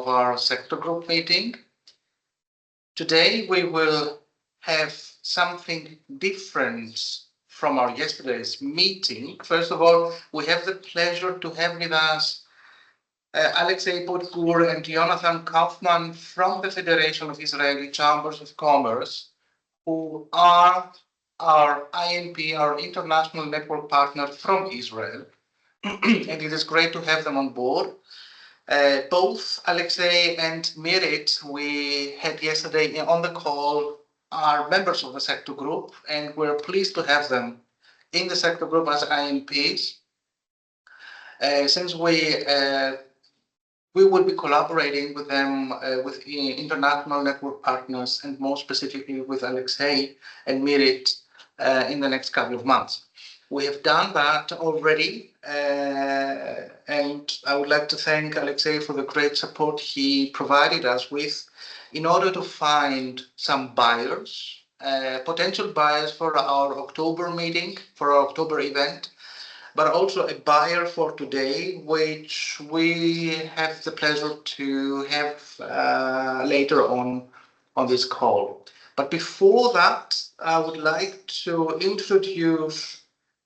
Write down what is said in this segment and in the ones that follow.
our sector group meeting. Today we will have something different from our yesterday's meeting. First of all, we have the pleasure to have with us Alexei Podgur and Jonathan Kaufman from the Federation of Israeli Chambers of Commerce, who are our INP, our international network partner from Israel. And it is great to have them on board. Both Alexei and Mirit, we had yesterday on the call, are members of the sector group, and we're pleased to have them in the sector group as INPs. Since we will be collaborating with them, with international network partners, and more specifically with Alexei and Mirit in the next couple of months. We have done that already, and I would like to thank Alexei for the great support he provided us with in order to find some buyers, potential buyers for our October meeting, for our October event, but also a buyer for today, which we have the pleasure to have later on this call. But before that, I would like to introduce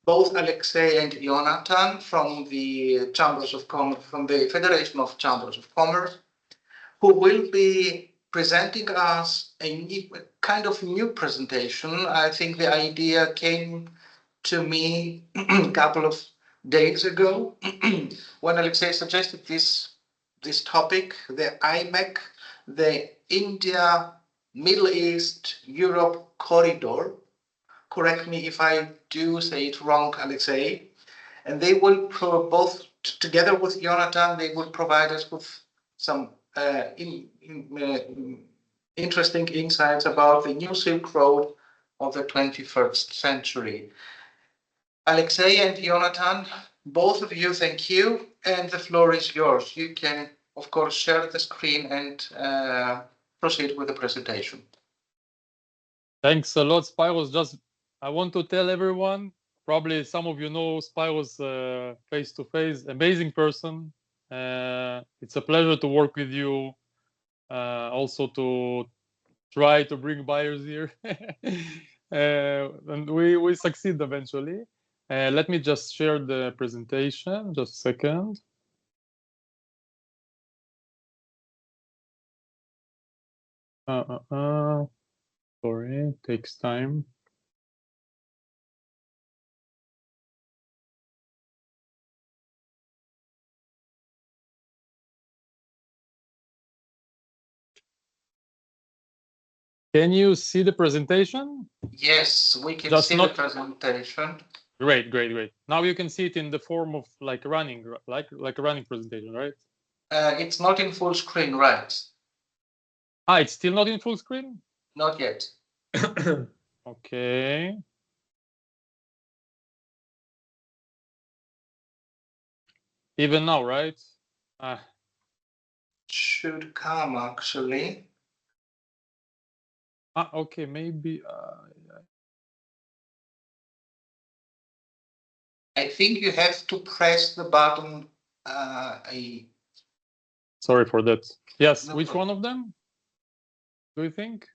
both Alexei and Jonathan from the Chambers of Commerce, from the Federation of Chambers of Commerce, who will be presenting us a kind of new presentation. I think the idea came to me a couple of days ago when Alexei suggested this topic, the IMEC, the India, Middle East, Europe corridor. Correct me if I do say it wrong, Alexei. And they will both, together with Jonathan, they will provide us with some interesting insights about the new Silk Road of the 21st century. Alexei and Jonathan, both of you, thank you, and the floor is yours. You can, of course, share the screen and proceed with the presentation. Thanks a lot, Spyros. I want to tell everyone, probably some of you know Spyros face-to-face, amazing person. It's a pleasure to work with you, also to try to bring buyers here. And we succeed eventually. Let me just share the presentation, just a second. Sorry, it takes time. Can you see the presentation? Yes, we can see the presentation. Great. Now you can see it in the form of like a running presentation, right? It's not in full screen, right? It's still not in full screen? Not yet. Okay. Even now, right? Should come actually. Okay, maybe. I think you have to press the button. Sorry for that. Yes, no, which one of them? Do you think?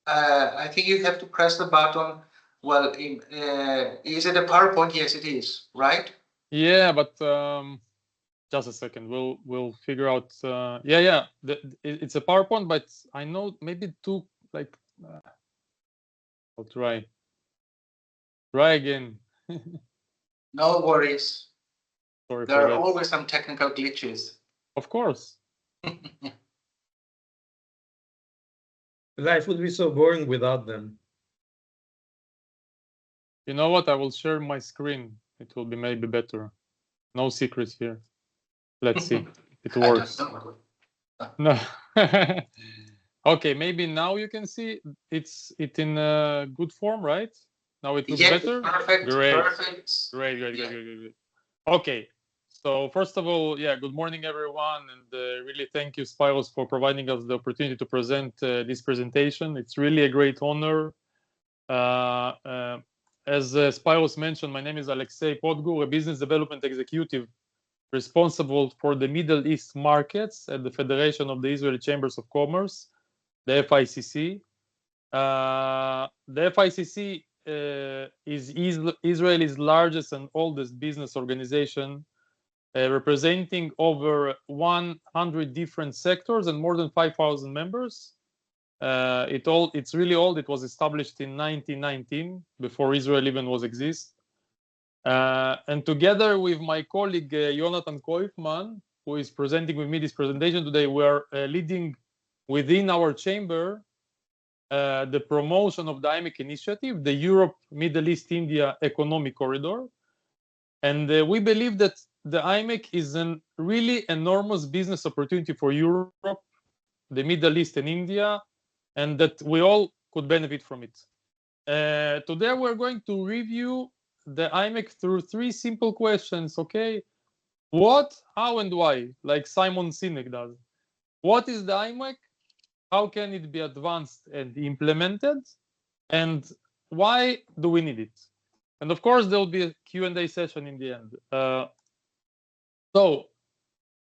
I think you have to press the button. Well, is it a PowerPoint? Yes, it is, right? Yeah, but just a second. We'll figure out. Yeah. It's a PowerPoint, but I know maybe two like. I'll try. Try again. No worries. Sorry there for are that. Always some technical glitches. Of course. Life would be so boring without them. You know what? I will share my screen. It will be maybe better. No secrets here. Let's see. It works. No. Okay, maybe now you can see it's in good form, right? Now it looks better. Perfect. Great. Okay. So first of all, good morning, everyone, and really thank you, Spyros, for providing us the opportunity to present this presentation. It's really a great honor. As Spyros mentioned, my name is Alexei Podgur, a business development executive responsible for the Middle East markets at the Federation of the Israeli Chambers of Commerce, the FICC. The FICC is Israel's largest and oldest business organization, representing over 100 different sectors and more than 5,000 members. It's really old. It was established in 1919, before Israel even was exist. And together with my colleague Jonathan Koifman, who is presenting with me this presentation today, we're leading within our chamber the promotion of the IMEC initiative, the Europe, Middle East, India Economic Corridor. And we believe that the IMEC is a really enormous business opportunity for Europe, the Middle East, and India, and that we all could benefit from it. Today, we're going to review the IMEC through 3 simple questions, okay? What, how, and why, like Simon Sinek does. What is the IMEC? How can it be advanced and implemented? And why do we need it? And of course, there will be a Q&A session in the end. So,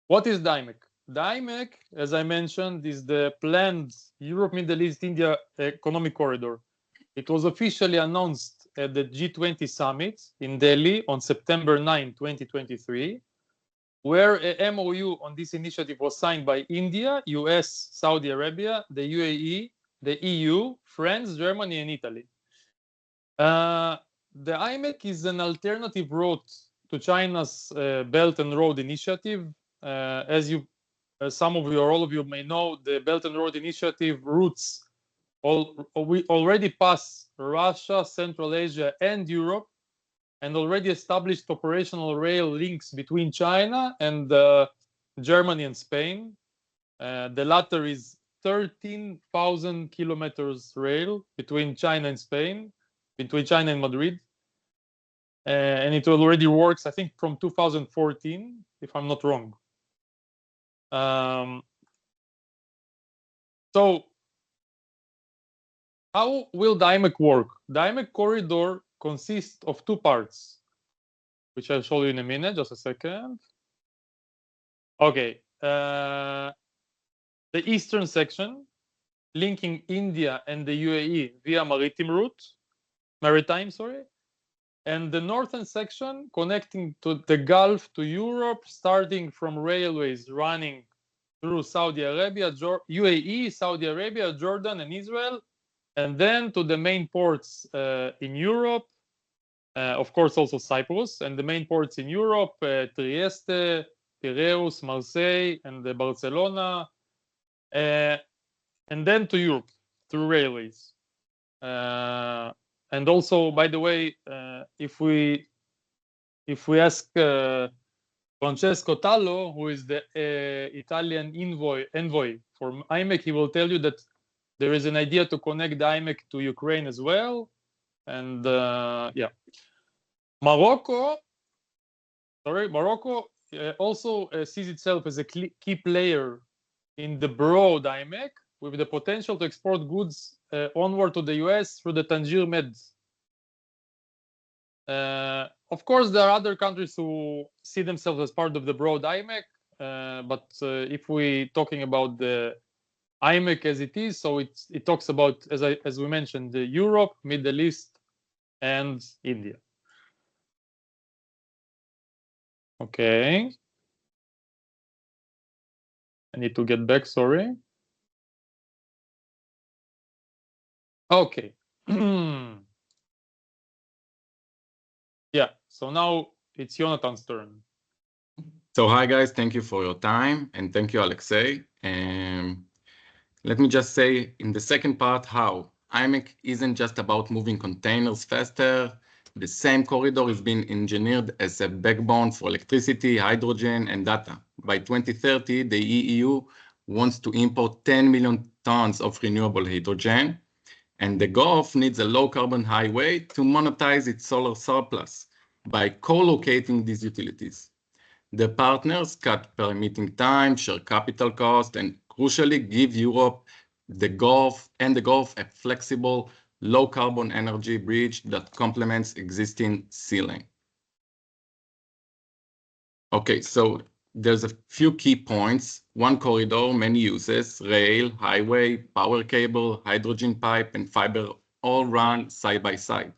what is the IMEC? The IMEC, as I mentioned, is the planned Europe, Middle East, India Economic Corridor. It was officially announced at the G20 summit in Delhi on September 9, 2023, where a MOU on this initiative was signed by India, US, Saudi Arabia, the UAE, the EU, France, Germany, and Italy. The IMEC is an alternative route to China's Belt and Road Initiative. As some of you or all of you may know, the Belt and Road Initiative routes we already pass Russia, Central Asia, and Europe, and already established operational rail links between China and Germany and Spain. The latter is 13,000 kilometers rail between China and Spain, between China and Madrid. And it already works, I think, from 2014, if I'm not wrong. So, how will the IMEC work? The IMEC corridor consists of 2 parts, which I'll show you in a minute, just a second. Okay, the eastern section, linking India and the UAE via maritime, and the northern section connecting to the Gulf to Europe, starting from railways running through Saudi Arabia, UAE, Saudi Arabia, Jordan, and Israel, and then to the main ports in Europe, of course also Cyprus, and the main ports in Europe, Trieste, Piraeus, Marseille, and Barcelona, and then to Europe through railways. And also, by the way, if we ask Francesco Tallo, who is the Italian envoy for IMEC, he will tell you that there is an idea to connect the IMEC to Ukraine as well. And yeah, Morocco also sees itself as a key player in the broad IMEC, with the potential to export goods onward to the US through the Tangier Med. Of course, there are other countries who see themselves as part of the broad IMEC, but if we're talking about the IMEC as it is, so it talks about, as we mentioned, the Europe, Middle East, and India. Okay. I need to get back, sorry. Okay. Yeah, so now it's Jonathan's turn. So hi guys, thank you for your time, and thank you, Alexei. Let me just say in the second part how IMEC isn't just about moving containers faster. The same corridor is being engineered as a backbone for electricity, hydrogen, and data. By 2030, the EU wants to import 10 million tons of renewable hydrogen, and the Gulf needs a low-carbon highway to monetize its solar surplus by co-locating these utilities. The partners cut permitting time, share capital cost, and crucially give Europe, the Gulf, a flexible, low-carbon energy bridge that complements existing sea lane. Okay, so there's a few key points. One corridor, many uses, rail, highway, power cable, hydrogen pipe, and fiber all run side by side.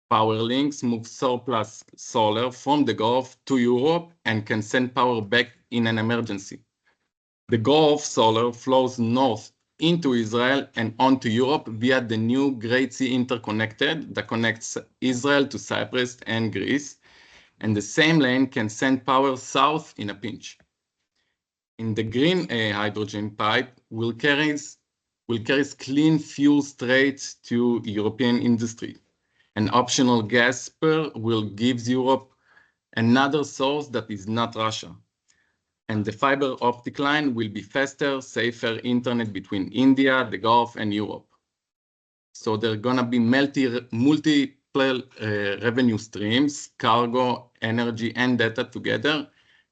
Power links move surplus solar from the Gulf to Europe and can send power back in an emergency. The Gulf solar flows north into Israel and onto Europe via the new Great Sea Interconnected that connects Israel to Cyprus and Greece, and the same lane can send power south in a pinch. In the green hydrogen pipe will carries clean fuel straight to European industry. An optional gas spur will give Europe another source that is not Russia. And the fiber optic line will be faster, safer internet between India, the Gulf, and Europe. So there are gonna be multiple revenue streams, cargo, energy, and data together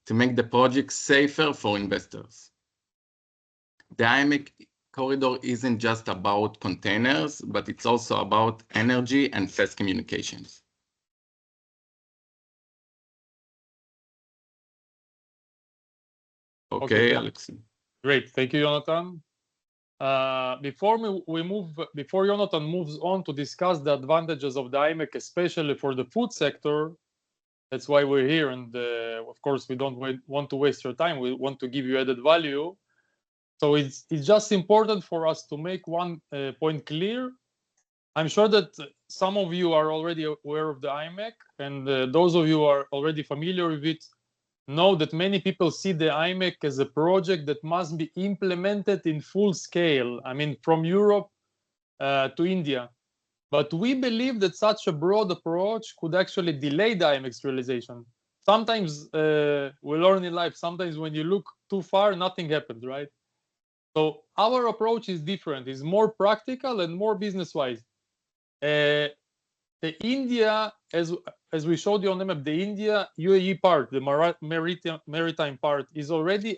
to make the project safer for investors. The IMEC corridor isn't just about containers, but it's also about energy and fast communications. Okay, Alex. Great, thank you, Jonathan. Before Jonathan moves on to discuss the advantages of the IMEC, especially for the food sector, that's why we're here, and of course we don't want to waste your time. We want to give you added value. So it's just important for us to make one point clear. I'm sure that some of you are already aware of the IMEC, and those of you who are already familiar with it know that many people see the IMEC as a project that must be implemented in full scale. I mean, from Europe to India. But we believe that such a broad approach could actually delay the IMEC's realization. Sometimes we learn in life, sometimes when you look too far, nothing happens, right? So our approach is different, is more practical and more business-wise. The India, as we showed you on the map, the India UAE part, the maritime part, is already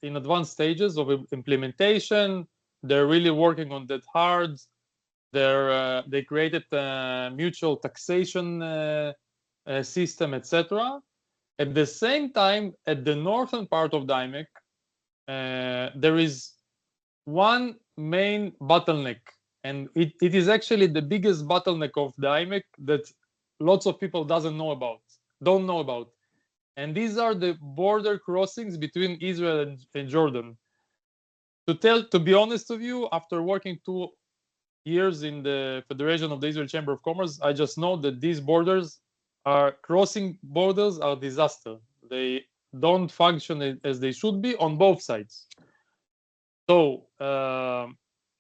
in advanced stages of implementation. They're really working on that hard. They created a mutual taxation system, etc. At the same time, at the northern part of the IMEC, there is one main bottleneck, and it is actually the biggest bottleneck of the IMEC that lots of people don't know about. And these are the border crossings between Israel and Jordan. To be honest with you, after working 2 years in the Federation of the Israel Chamber of Commerce, I just know that these crossing borders are a disaster. They don't function as they should be on both sides. So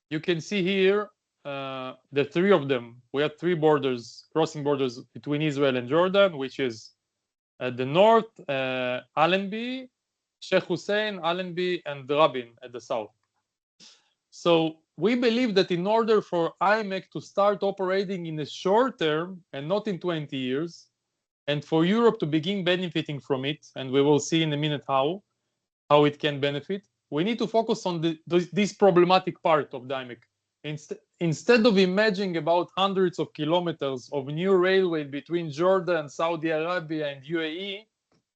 you can see here the three of them. We have three crossing borders between Israel and Jordan, which is at the north, Allenby, Sheikh Hussein, Allenby, and Rabin at the south. So we believe that in order for IMEC to start operating in the short term and not in 20 years, and for Europe to begin benefiting from it, and we will see in a minute how it can benefit, we need to focus on this problematic part of the IMEC. Instead of imagining about hundreds of kilometers of new railway between Jordan, Saudi Arabia, and UAE,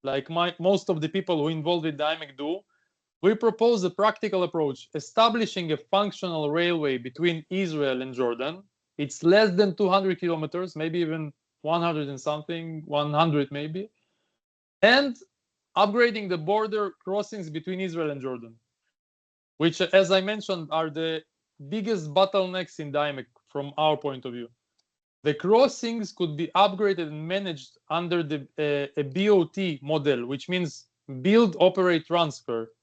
like most of the people who involved in the IMEC do, we propose a practical approach, establishing a functional railway between Israel and Jordan. It's less than 200 kilometers, maybe even 100 and something, 100 maybe, and upgrading the border crossings between Israel and Jordan, which, as I mentioned, are the biggest bottlenecks in the IMEC from our point of view. The crossings could be upgraded and managed under a BOT model, which means build, operate, transfer,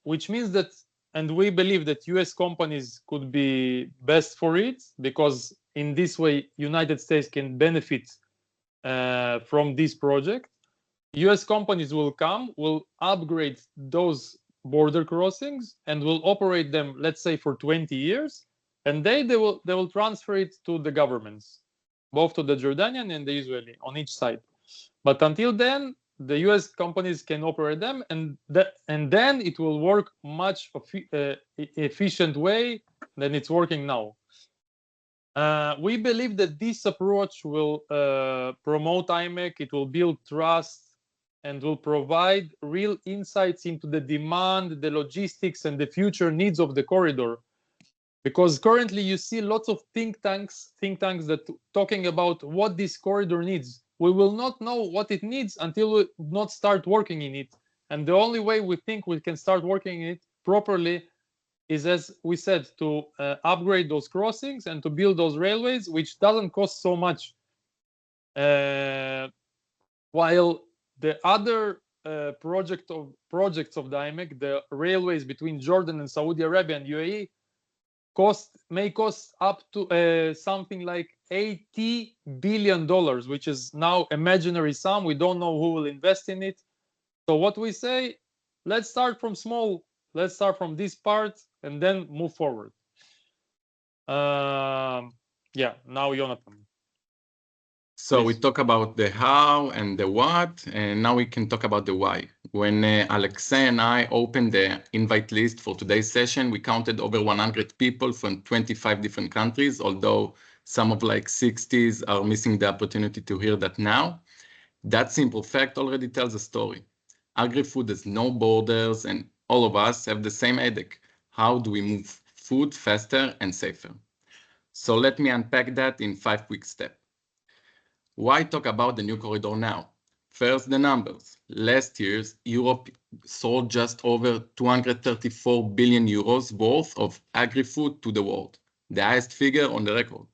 which means that, and we believe that US companies could be best for it, because in this way, United States can benefit from this project. US companies will upgrade those border crossings and will operate them, let's say, for 20 years, and they will transfer it to the governments, both to the Jordanian and the Israeli on each side. But until then, the US companies can operate them, and then it will work much efficient way than it's working now. We believe that this approach will promote IMEC. It will build trust and will provide real insights into the demand, the logistics, and the future needs of the corridor. Because currently you see lots of think tanks that talking about what this corridor needs. We will not know what it needs until we not start working in it. And the only way we think we can start working in it properly is, as we said, to upgrade those crossings and to build those railways, which doesn't cost so much. While the other projects of the IMEC, the railways between Jordan and Saudi Arabia and UAE, may cost up to something like $80 billion, which is now imaginary sum. We don't know who will invest in it. So what we say, let's start from small. Let's start from this part and then move forward. Yeah, now Jonathan. So we talk about the how and the what, and now we can talk about the why. When Alexei and I opened the invite list for today's session, we counted over 100 people from 25 different countries, although some of like 60s are missing the opportunity to hear that now. That simple fact already tells a story. Agri-food has no borders, and all of us have the same headache. How do we move food faster and safer? So let me unpack that in 5 quick steps. Why talk about the new corridor now? First, the numbers. Last year, Europe sold just over 234 billion euros worth of agri-food to the world, the highest figure on the record.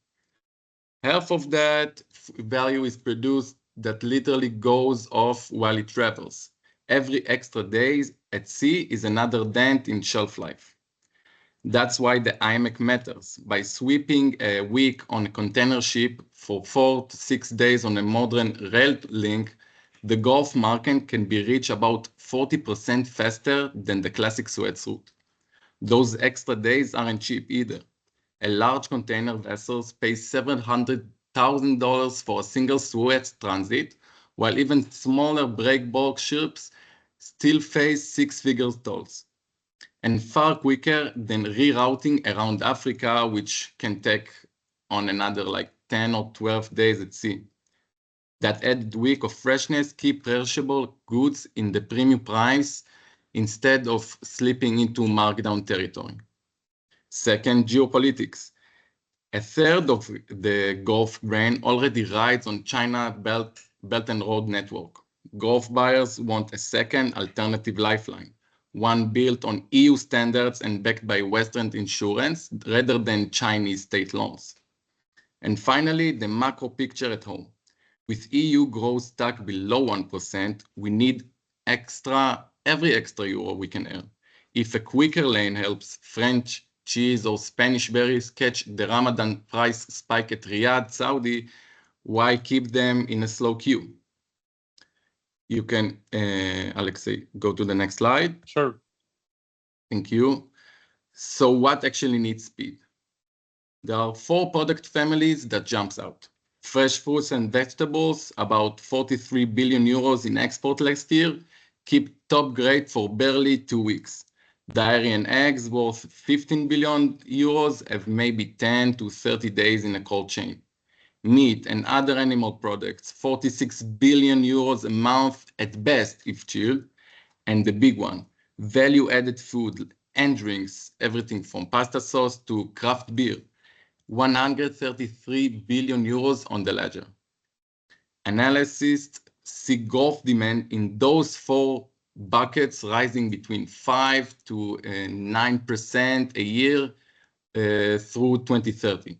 Half of that value is produced that literally goes off while it travels. Every extra day at sea is another dent in shelf life. That's why the IMEC matters. By sweeping a week on a container ship for 4 to 6 days on a modern rail link, the Gulf market can be reached about 40% faster than the classic Suez route. Those extra days aren't cheap either. A large container vessel pays $700,000 for a single Suez transit, while even smaller breakbulk ships still face six-figure tolls, and far quicker than rerouting around Africa, which can take on another like 10 or 12 days at sea. That added week of freshness keep perishable goods in the premium price instead of slipping into markdown territory. Second, geopolitics. A third of the Gulf grain already rides on China Belt and Road network. Gulf buyers want a second alternative lifeline, one built on EU standards and backed by Western insurance rather than Chinese state loans. And finally, the macro picture at home. With EU growth stuck below 1%, we need every extra euro we can earn. If a quicker lane helps French cheese or Spanish berries catch the Ramadan price spike at Riyadh, Saudi, why keep them in a slow queue? You can, Alexei, go to the next slide. Sure. Thank you. So what actually needs speed? There are 4 product families that jumps out. Fresh fruits and vegetables, about 43 billion euros in export last year, keep top grade for barely 2 weeks. Dairy and eggs worth 15 billion euros have maybe 10 to 30 days in a cold chain. Meat and other animal products, 46 billion euros a month at best if chilled. And the big one, value-added food and drinks, everything from pasta sauce to craft beer, 133 billion euros on the ledger. Analysts see Gulf demand in those 4 buckets rising between 5 to 9% a year through 2030.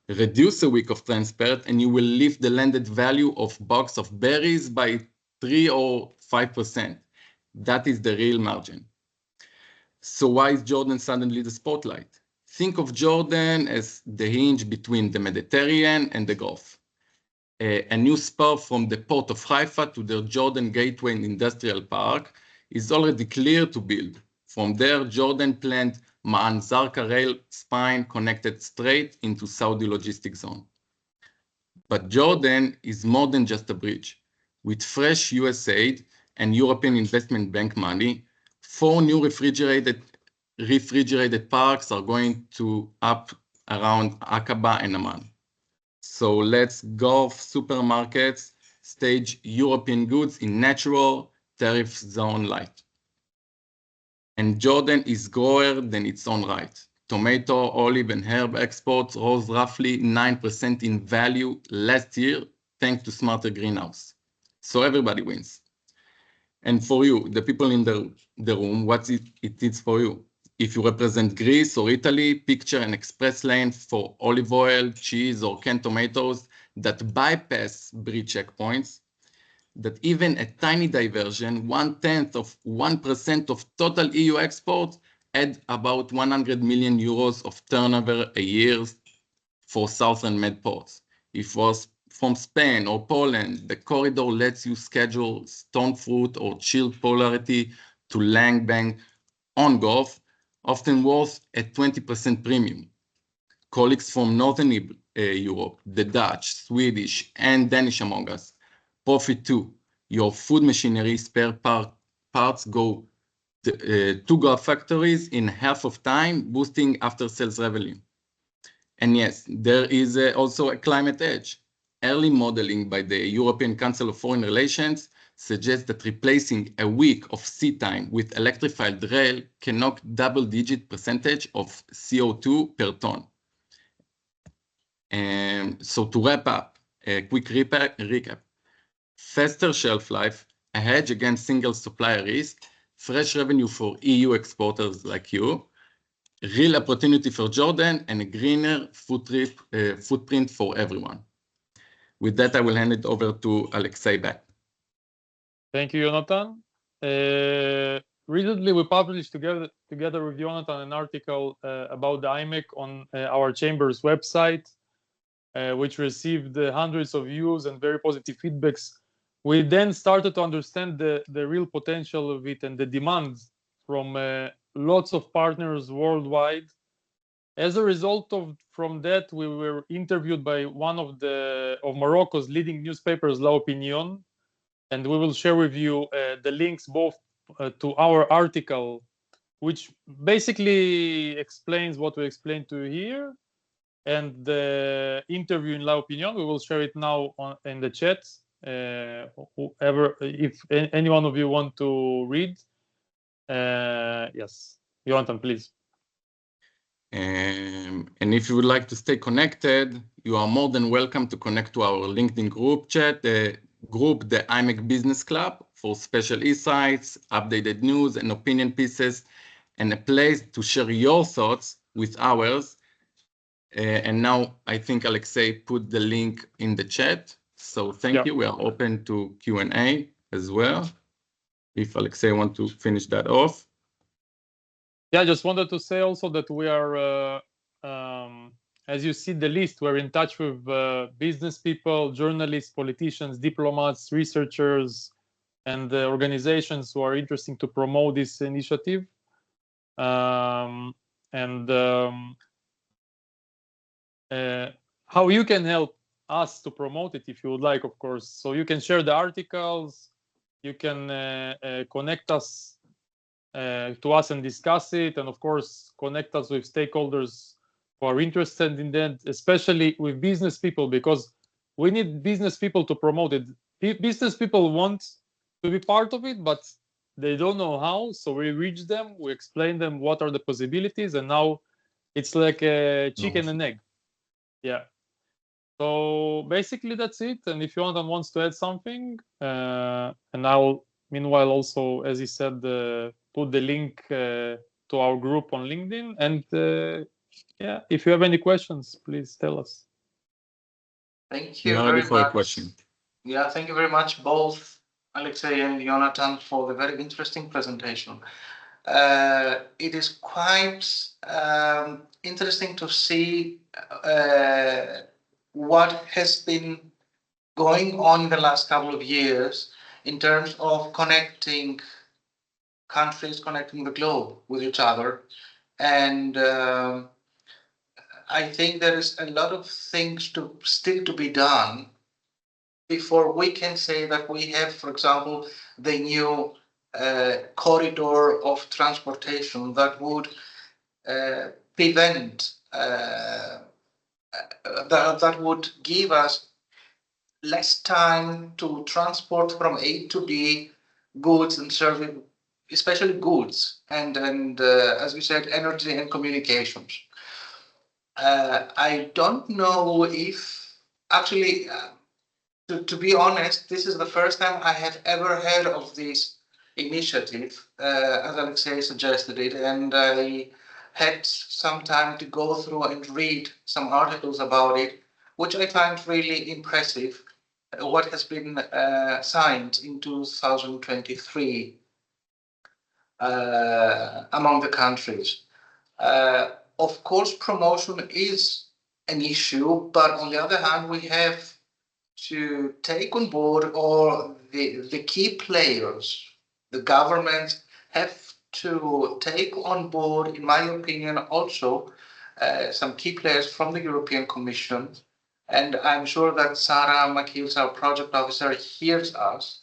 Reduce a week of transport and you will lift the landed value of box of berries by 3 or 5%. That is the real margin. So why is Jordan suddenly the spotlight? Think of Jordan as the hinge between the Mediterranean and the Gulf. A new spur from the port of Haifa to the Jordan Gateway Industrial Park is already clear to build. From there, Jordan planned Ma'an Zarqa rail spine connected straight into Saudi logistics zone. But Jordan is more than just a bridge. With fresh US aid and European Investment Bank money, 4 new refrigerated parks are going to up around Aqaba and Amman. So let's Gulf supermarkets stage European goods in natural tariff zone light. And Jordan is grower than its own right. Tomato, olive, and herb exports rose roughly 9% in value last year, thanks to smarter greenhouse. So everybody wins. And for you, the people in the room, what it is for you? If you represent Greece or Italy, picture an express lane for olive oil, cheese, or canned tomatoes that bypass bridge checkpoints, that even a tiny diversion, 1/10 of 1% of total EU exports, add about 100 million euros of turnover a year for southern med ports. If it was from Spain or Poland, the corridor lets you schedule stone fruit or chilled polarity to Langbang on Gulf, often worth a 20% premium. Colleagues from Northern Europe, the Dutch, Swedish, and Danish among us, profit too. Your food machinery spare parts go to Gulf factories in half of time, boosting after sales revenue. And yes, there is also a climate edge. Early modeling by the European Council of Foreign Relations suggests that replacing a week of sea time with electrified rail can knock double-digit percentage of CO2 per ton. So to wrap up, a quick recap. Faster shelf life, a hedge against single supplier risk, fresh revenue for EU exporters like you, real opportunity for Jordan, and a greener footprint for everyone. With that, I will hand it over to Alexei back. Thank you, Jonathan. Recently, we published together with Jonathan an article about the IMEC on our chamber's website, which received hundreds of views and very positive feedbacks. We then started to understand the real potential of it and the demands from lots of partners worldwide. As a result from that, we were interviewed by one of Morocco's leading newspapers, La Opinion, and we will share with you the links both to our article, which basically explains what we explained to you here, and the interview in La Opinion. We will share it now in the chat. Whoever, if any one of you want to read, yes, Jonathan, please. And if you would like to stay connected, you are more than welcome to connect to our LinkedIn group chat, the IMEC Business Club, for special insights, updated news, and opinion pieces, and a place to share your thoughts with ours. And now I think Alexei put the link in the chat. So thank you. We are open to Q&A as well. If Alexei wants to finish that off. Yeah, I just wanted to say also that we are, as you see the list, we're in touch with business people, journalists, politicians, diplomats, researchers, and organizations who are interested to promote this initiative. How you can help us to promote it, if you would like, of course. So you can share the articles, you can connect us to us and discuss it, and of course connect us with stakeholders who are interested in that, especially with business people, because we need business people to promote it. Business people want to be part of it, but they don't know how, so we reach them, we explain them what are the possibilities, and now it's like a chicken and egg. Yeah, so basically that's it. And if Jonathan wants to add something, and I'll meanwhile also, as he said, put the link to our group on LinkedIn. And yeah, if you have any questions, please tell us. Thank you very much. Question. Yeah, thank you very much, both Alexei and Jonathan, for the very interesting presentation. It is quite interesting to see what has been going on in the last couple of years in terms of connecting countries, connecting the globe with each other. And I think there is a lot of things still to be done before we can say that we have, for example, the new corridor of transportation that would prevent, that would give us less time to transport from A to B goods and service, especially goods, and as we said, energy and communications. I don't know if actually, to be honest, this is the first time I have ever heard of this initiative, as Alexei suggested it, and I had some time to go through and read some articles about it, which I find really impressive. What has been signed in 2023 among the countries. Of course, promotion is an issue, but on the other hand, we have to take on board all the key players. The governments have to take on board, in my opinion, also some key players from the European Commission. And I'm sure that Sarah McKeels, our project officer, hears us,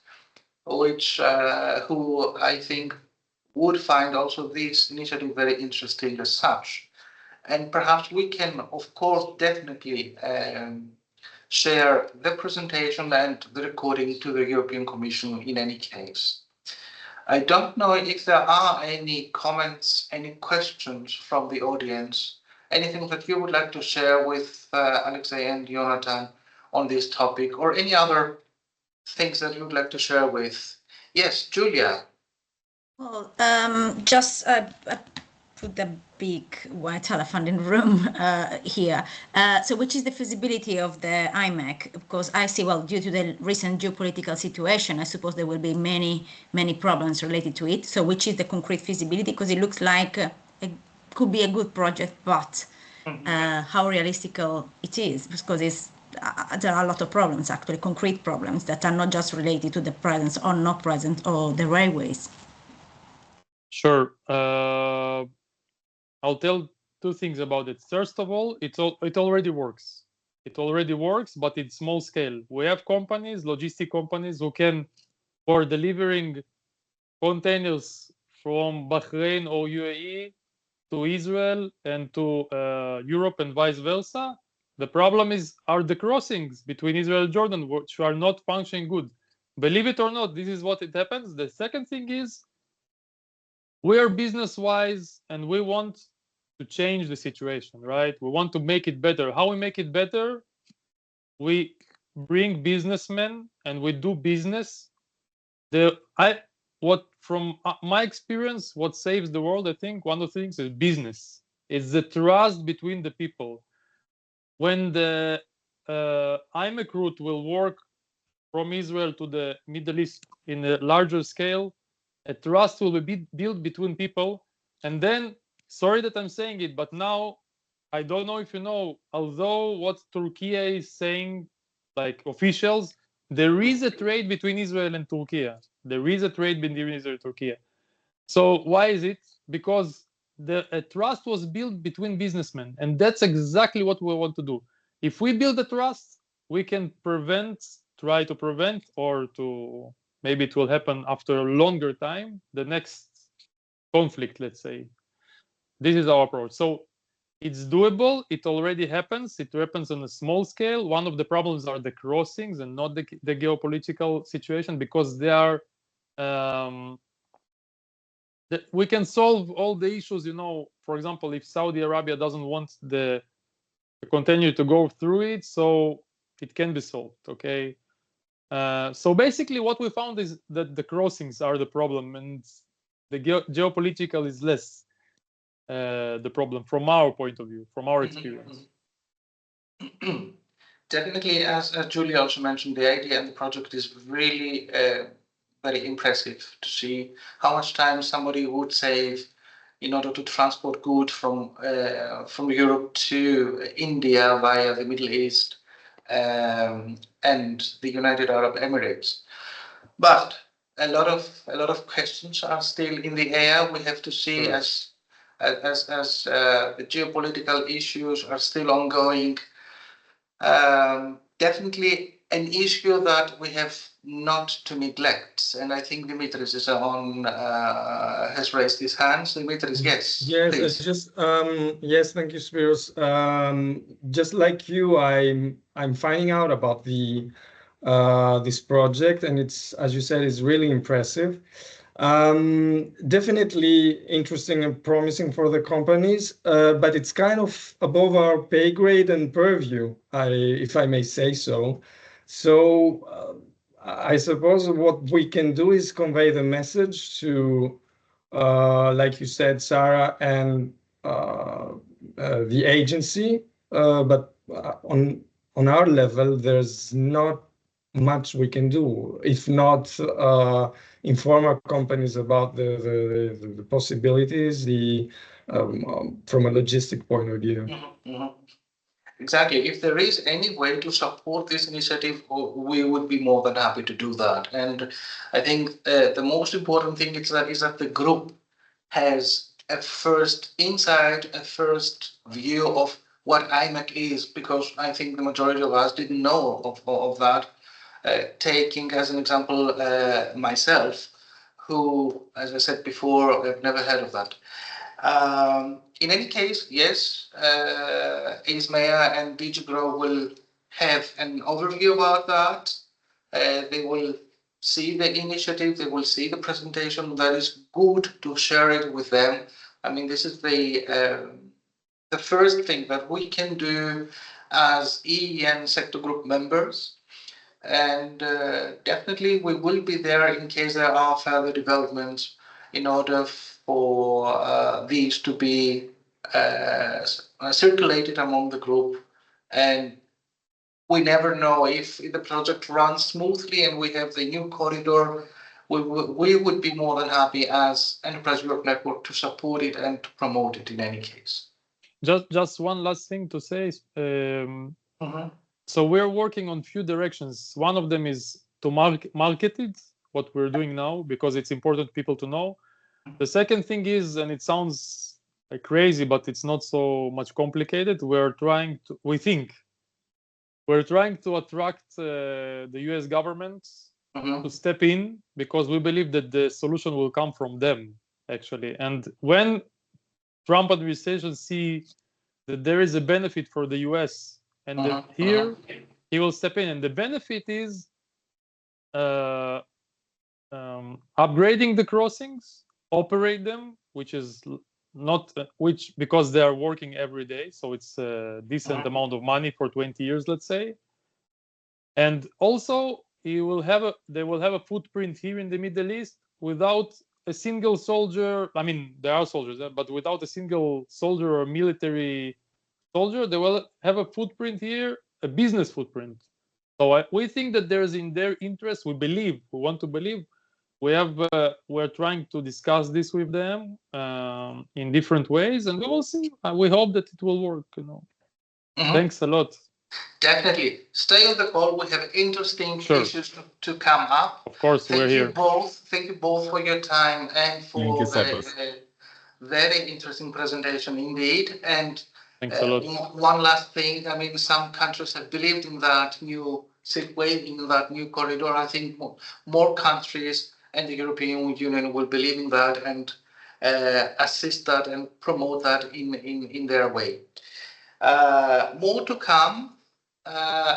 which who I think would find also this initiative very interesting as such. And perhaps we can, of course, definitely share the presentation and the recording to the European Commission in any case. I don't know if there are any comments, any questions from the audience, anything that you would like to share with Alexei and Jonathan on this topic, or any other things that you would like to share with. Yes, Julia. Well, just put the big white elephant in the room here. So which is the feasibility of the IMEC? Because I see, well, due to the recent geopolitical situation, I suppose there will be many problems related to it. So which is the concrete feasibility? Because it looks like it could be a good project, but how realistic it is, because there are a lot of problems, actually, concrete problems that are not just related to the presence or not present or the railways. Sure. I'll tell two things about it. First of all, it already works. It already works, but it's small scale. We have companies, logistic companies, who for delivering containers from Bahrain or UAE to Israel and to Europe and vice versa. The problem are the crossings between Israel and Jordan, which are not functioning good. Believe it or not, this is what it happens. The second thing is, we are business-wise and we want to change the situation, right? We want to make it better. How we make it better? We bring businessmen and we do business. From my experience, what saves the world, I think, one of the things is business. It's the trust between the people. When the IMEC route will work from Israel to the Middle East in a larger scale, a trust will be built between people. And then, sorry that I'm saying it, but now, I don't know if you know, although what Turkey is saying, like officials, there is a trade between Israel and Turkey. There is a trade between Israel and Turkey. So why is it? Because a trust was built between businessmen, and that's exactly what we want to do. If we build a trust, we can try to prevent, or to maybe it will happen after a longer time, the next conflict, let's say. This is our approach. So it's doable. It already happens. It happens on a small scale. One of the problems are the crossings and not the geopolitical situation, because they are we can solve all the issues, for example, if Saudi Arabia doesn't want the container to go through it, so it can be solved, okay? So basically what we found is that the crossings are the problem, and the geopolitical is less the problem from our point of view, from our experience. Definitely, as Julia also mentioned, the idea and the project is really very impressive to see how much time somebody would save in order to transport goods from Europe to India via the Middle East and the United Arab Emirates. But a lot of questions are still in the air. We have to see as the geopolitical issues are still ongoing. Definitely an issue that we have not to neglect, and I think Dimitris is has raised his hand. So Dimitris, yes, please. Yes, thank you, Spiros. Just like you, I'm finding out about the this project, and it's, as you said, it's really impressive. Definitely interesting and promising for the companies, but it's kind of above our pay grade and purview, if I may say so. So I suppose what we can do is convey the message to, like you said, Sarah, and the agency, but on our level, there's not much we can do, if not inform our companies about the possibilities, from a logistic point of view. Exactly. If there is any way to support this initiative, we would be more than happy to do that. And I think the most important thing is that the group has a first insight, a first view of what IMEC is, because I think the majority of us didn't know of that. Taking as an example myself, who, as I said before, I've never heard of that. In any case, yes, Ismea and DigiGrow will have an overview about that. They will see the initiative, they will see the presentation. That is good to share it with them. I mean, this is the first thing that we can do as EEN sector group members. And definitely we will be there in case there are further developments in order for these to be circulated among the group. And we never know if the project runs smoothly and we have the new corridor. We would be more than happy as Enterprise Europe Network to support it and to promote it in any case. Just one last thing to say. So we're working on few directions. One of them is to market it, what we're doing now, because it's important people to know. The second thing is, and it sounds like crazy, but it's not so much complicated. We're trying to attract the US government to step in, because we believe that the solution will come from them, actually. And when Trump administration see that there is a benefit for the US and that here he will step in, and the benefit is upgrading the crossings, operate them, which is not because they are working every day, so it's a decent amount of money for 20 years, let's say. And also they will have a footprint here in the Middle East without a single soldier. I mean, there are soldiers there, but without a single soldier or military soldier, they will have a footprint here, a business footprint. So we think that there is in their interest. We want to believe. We're trying to discuss this with them in different ways, and we will see. We hope that it will work. Thanks a lot. Definitely. Stay on the call. We have interesting issues to come up. Of course, we're here. Thank you both for your time and for the very interesting presentation indeed. And thanks a lot. One last thing. I mean, some countries have believed in that new silkway, in that new corridor. I think more countries and the European Union will believe in that and assist that and promote that in their way. More to come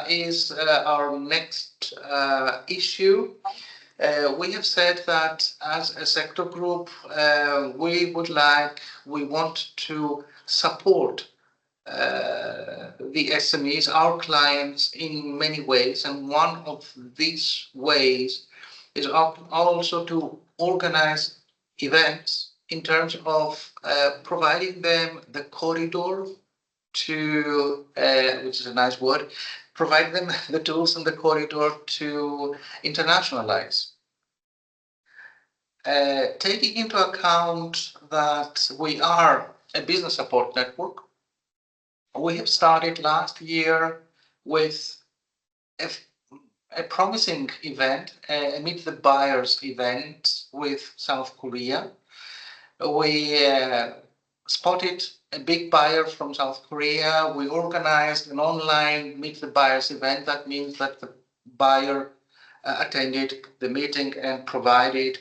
is our next issue. We have said that as a sector group, we want to support the SMEs, our clients, in many ways. And one of these ways is also to organize events in terms of providing them the corridor to, which is a nice word, provide them the tools and the corridor to internationalize. Taking into account that we are a business support network, we have started last year with a promising event, a Meet the Buyers event with South Korea. We spotted a big buyer from South Korea. We organized an online Meet the Buyers event. That means that the buyer attended the meeting and provided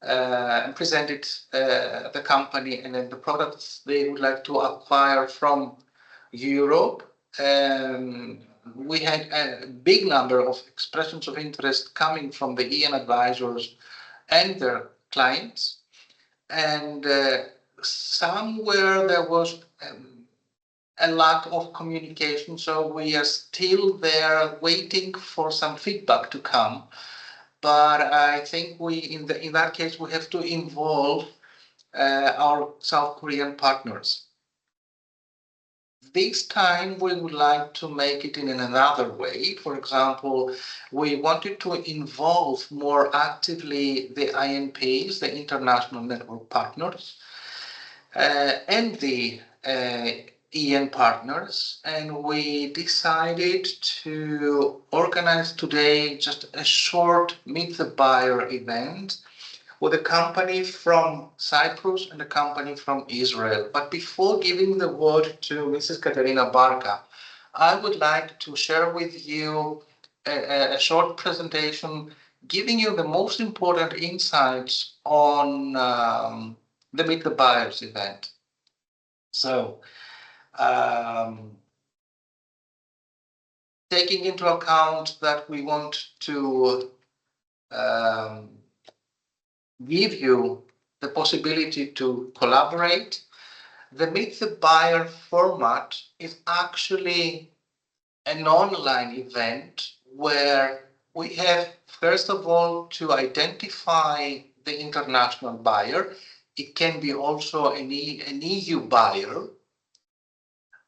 and presented the company and then the products they would like to acquire from Europe. we had a big number of expressions of interest coming from the EN advisors and their clients, and somewhere there was a lack of communication. So we are still there waiting for some feedback to come. But I think in that case, we have to involve our South Korean partners. This time we would like to make it in another way. For example, we wanted to involve more actively the INPs, the international network partners, and the EN partners, and we decided to organize today just a short Meet the Buyer event with a company from Cyprus and a company from Israel. But before giving the word to Mrs. Katerina Barka, I would like to share with you a short presentation giving you the most important insights on the Meet the Buyers event. So, taking into account that we want to give you the possibility to collaborate, the Meet the Buyer format is actually an online event where we have, first of all, to identify the international buyer. It can be also an EU buyer.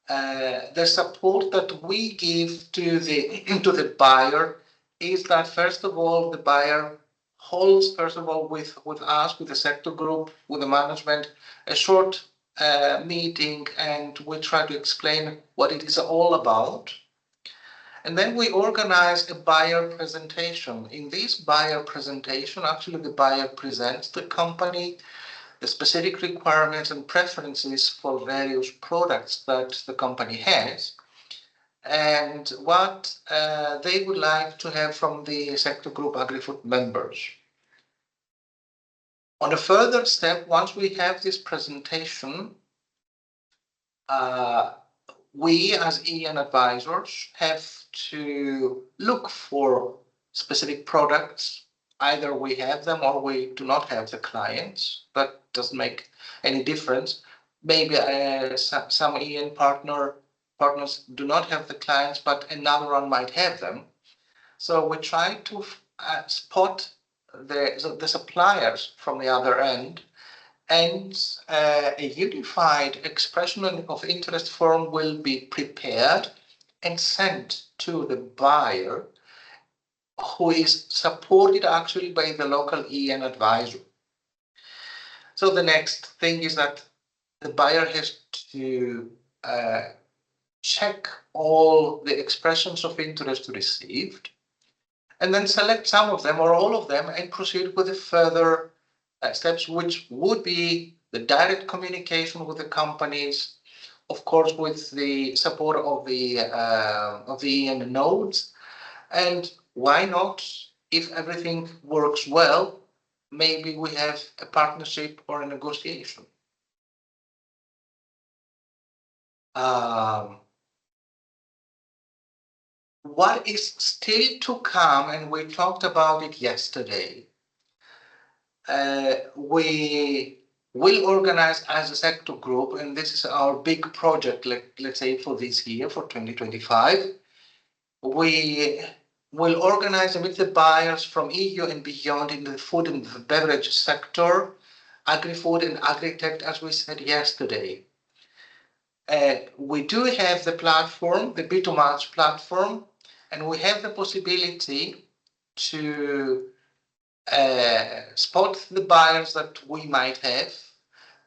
The support that we give to the buyer is that, first of all, the buyer holds, first of all, with us, with the sector group, with the management, a short meeting, and we try to explain what it is all about. And then we organize a buyer presentation. In this buyer presentation, actually the buyer presents the company, the specific requirements and preferences for various products that the company has, and what they would like to have from the sector group Agri-Food members. On a further step, once we have this presentation, we as EN advisors have to look for specific products. Either we have them or we do not have the clients. That doesn't make any difference. Maybe some EN partners do not have the clients, but another one might have them. So we try to spot the suppliers from the other end, and a unified expression of interest form will be prepared and sent to the buyer, who is supported actually by the local EN advisor. So the next thing is that the buyer has to check all the expressions of interest received, and then select some of them or all of them and proceed with the further steps, which would be the direct communication with the companies, of course, with the support of the EN nodes, and why not, if everything works well, maybe we have a partnership or a negotiation. What is still to come, and we talked about it yesterday, we will organize as a sector group, and this is our big project, let's say for this year, for 2025. We will organize with the buyers from EU and beyond in the food and beverage sector, agri-food and agri-tech, as we said yesterday. We do have the platform, the B2Match platform, and we have the possibility to spot the buyers that we might have,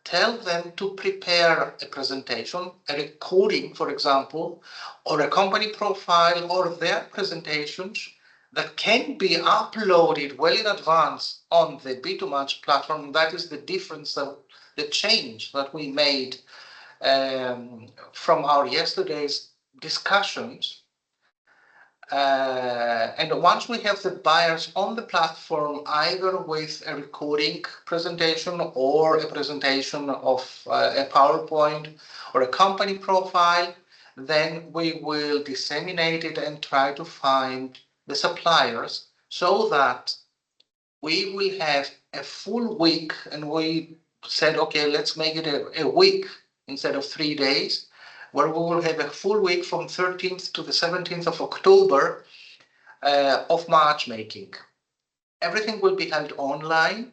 tell them to prepare a presentation, a recording, for example, or a company profile, or their presentations that can be uploaded well in advance on the B2Match platform. That is the difference, the change that we made from our yesterday's discussions. And once we have the buyers on the platform, either with a recording presentation or a presentation of a PowerPoint or a company profile, then we will disseminate it and try to find the suppliers so that we will have a full week. And we said, okay, let's make it a week instead of 3 days, where we will have a full week from 13th to the 17th of October of matchmaking. Everything will be held online.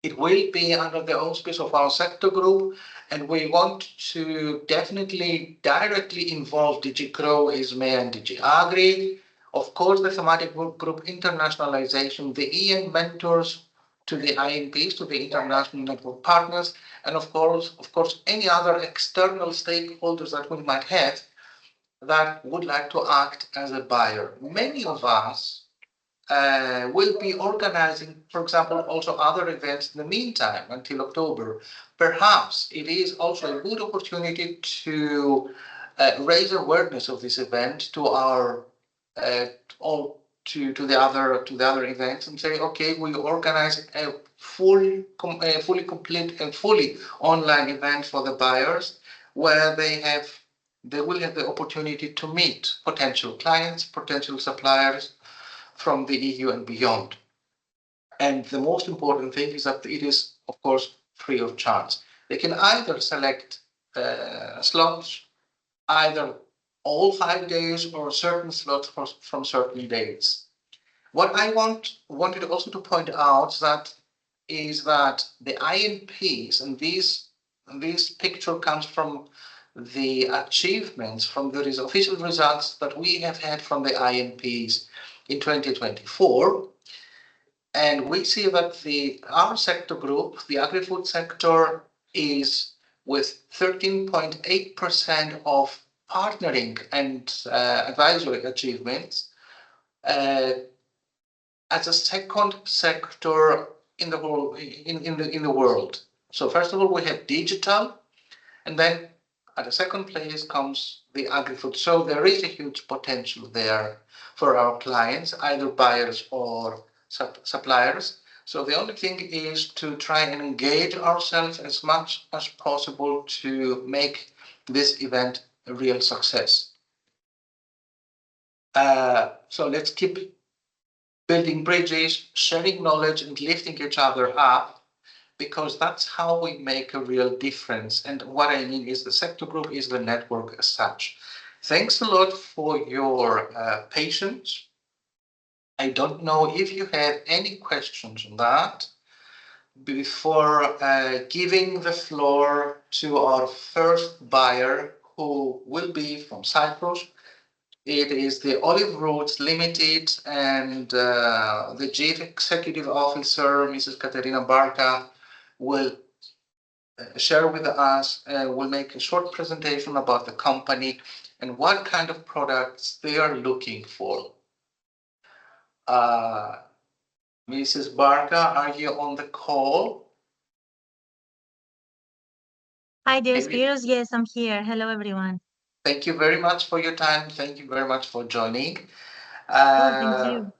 It will be under the auspice of our sector group, and we want to definitely directly involve DG Grow, ISME, and DG Agri. Of course, the thematic group internationalization, the EN mentors to the INPs, to the international network partners, and of course, any other external stakeholders that we might have that would like to act as a buyer. Many of us will be organizing, for example, also other events in the meantime until October. Perhaps it is also a good opportunity to raise awareness of this event to our all to the other events and say, okay, we organize a fully complete and fully online event for the buyers where they will have the opportunity to meet potential clients, potential suppliers from the EU and beyond. And the most important thing is that it is, of course, free of charge. They can either select slots, either all 5 days or certain slots from certain dates. What I wanted also to point out is that the INPs, and this picture comes from the achievements, from the official results that we have had from the INPs in 2024, and we see that our sector group, the agri-food sector, is with 13.8% of partnering and advisory achievements as a second sector in the world. In the world. So first of all, we have digital, and then at the second place comes the agri-food. So there is a huge potential there for our clients, either buyers or suppliers. So the only thing is to try and engage ourselves as much as possible to make this event a real success. So let's keep building bridges, sharing knowledge, and lifting each other up, because that's how we make a real difference. And what I mean is the sector group is the network as such. Thanks a lot for your patience. I don't know if you have any questions on that before giving the floor to our first buyer, who will be from Cyprus. It is the Olive Roots Limited, and the Chief Executive Officer, Mrs. Katerina Barca, will share with us, will make a short presentation about the company and what kind of products they are looking for. Mrs. Barca, are you on the call? Hi, dear Spiros. Yes, I'm here. Hello, everyone. Thank you very much for your time. Thank you very much for joining. Thank you.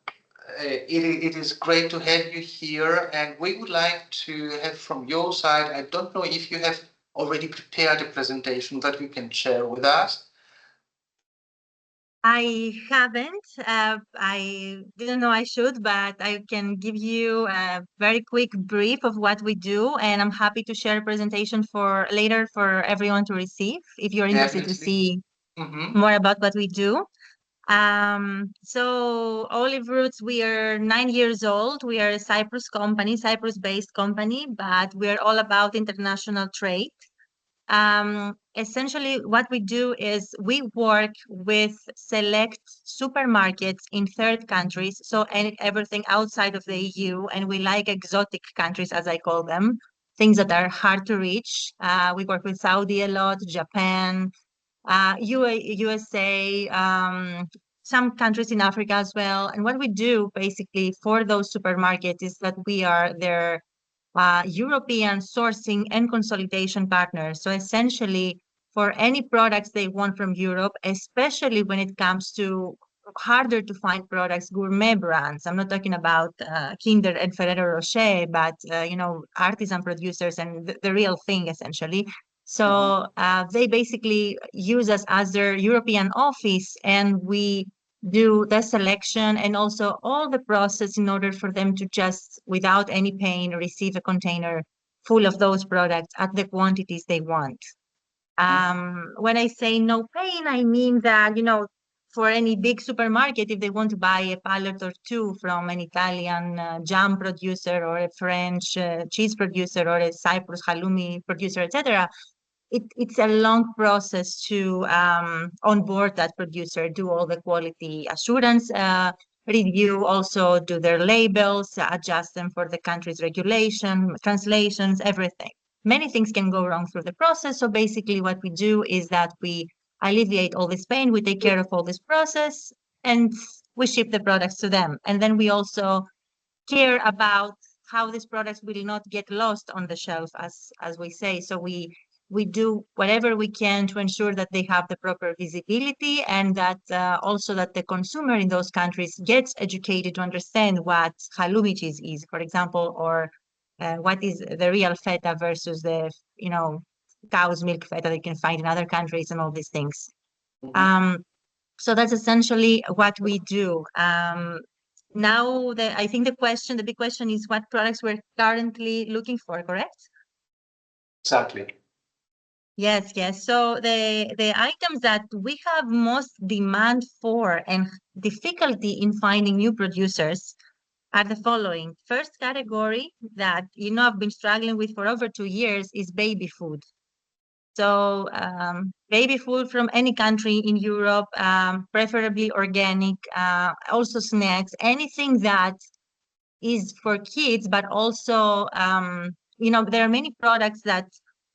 It is great to have you here, and we would like to have from your side, I don't know if you have already prepared a presentation that you can share with us. I haven't. I didn't know I should, but I can give you a very quick brief of what we do, and I'm happy to share a presentation for later for everyone to receive if you're interested to see more about what we do. So Olive Roots, we are 9 years old. We are a Cyprus company, Cyprus-based company, but we're all about international trade. Essentially, what we do is we work with select supermarkets in third countries, so everything outside of the EU, and we like exotic countries, as I call them, things that are hard to reach. We work with Saudi a lot, Japan, USA, some countries in Africa as well. And what we do basically for those supermarkets is that we are their European sourcing and consolidation partners. So essentially, for any products they want from Europe, especially when it comes to harder to find products, gourmet brands. I'm not talking about Kinder and Ferrero Rocher, but artisan producers and the real thing essentially. So they basically use us as their European office, and we do the selection and also all the process in order for them to just, without any pain, receive a container full of those products at the quantities they want. When I say no pain, I mean that, you know, for any big supermarket, if they want to buy a pallet or two from an Italian jam producer or a French cheese producer or a Cyprus halloumi producer, etc., it's a long process to onboard that producer, do all the quality assurance review, also do their labels, adjust them for the country's regulation, translations, everything. Many things can go wrong through the process. So basically what we do is that we alleviate all this pain, we take care of all this process, and we ship the products to them. And then we also care about how these products will not get lost on the shelf, as we say. So we do whatever we can to ensure that they have the proper visibility, and that also that the consumer in those countries gets educated to understand what halloumi cheese is, for example, or what is the real feta versus the, you know, cow's milk feta they can find in other countries and all these things. So that's essentially what we do. Now, I think the big question is what products we're currently looking for, correct? Exactly. Yes, yes. So the items that we have most demand for and difficulty in finding new producers are the following. First category that, you know, I've been struggling with for over 2 years is baby food. So baby food from any country in Europe, preferably organic, also snacks, anything that is for kids, but also, you know, there are many products that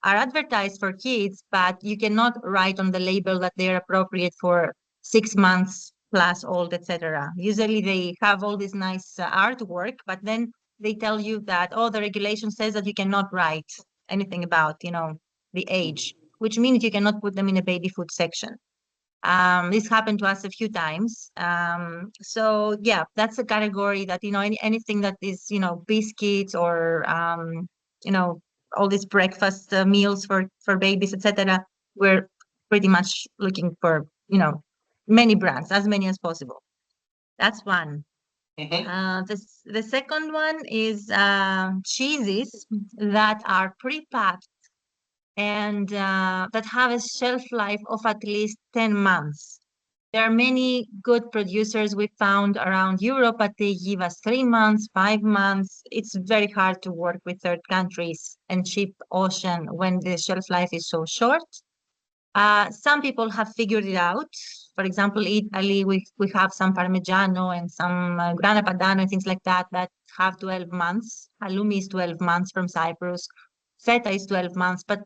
are advertised for kids, but you cannot write on the label that they're appropriate for 6 months plus old, etc. Usually they have all this nice artwork, but then they tell you that, oh, the regulation says that you cannot write anything about, you know, the age, which means you cannot put them in a baby food section. This happened to us a few times. So yeah, that's a category that, you know, anything that is, you know, biscuits or, you know, all these breakfast meals for babies, etc. We're pretty much looking for, you know, many brands, as many as possible. That's one. The second one is cheeses that are pre-packed and that have a shelf life of at least 10 months. There are many good producers we found around Europe, but they give us 3 months, 5 months. It's very hard to work with third countries and ship ocean when the shelf life is so short. Some people have figured it out. For example, Italy, we have some Parmigiano and some Grana Padano and things like that that have 12 months. Halloumi is 12 months from Cyprus. Feta is 12 months, but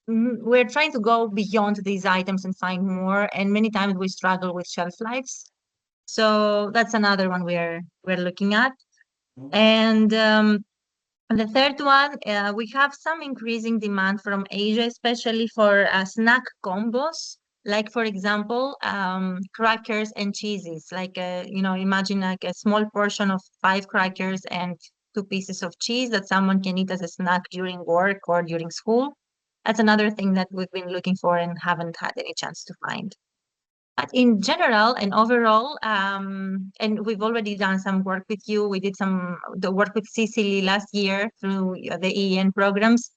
we're trying to go beyond these items and find more, and many times we struggle with shelf lives. So that's another one we're looking at. And the third one, we have some increasing demand from Asia, especially for snack combos, like for example, crackers and cheeses. Like you know, imagine like a small portion of 5 crackers and 2 pieces of cheese that someone can eat as a snack during work or during school. That's another thing that we've been looking for and haven't had any chance to find. But in general and overall, and we've already done some work with you. We did the work with Sicily last year through the EEN programs.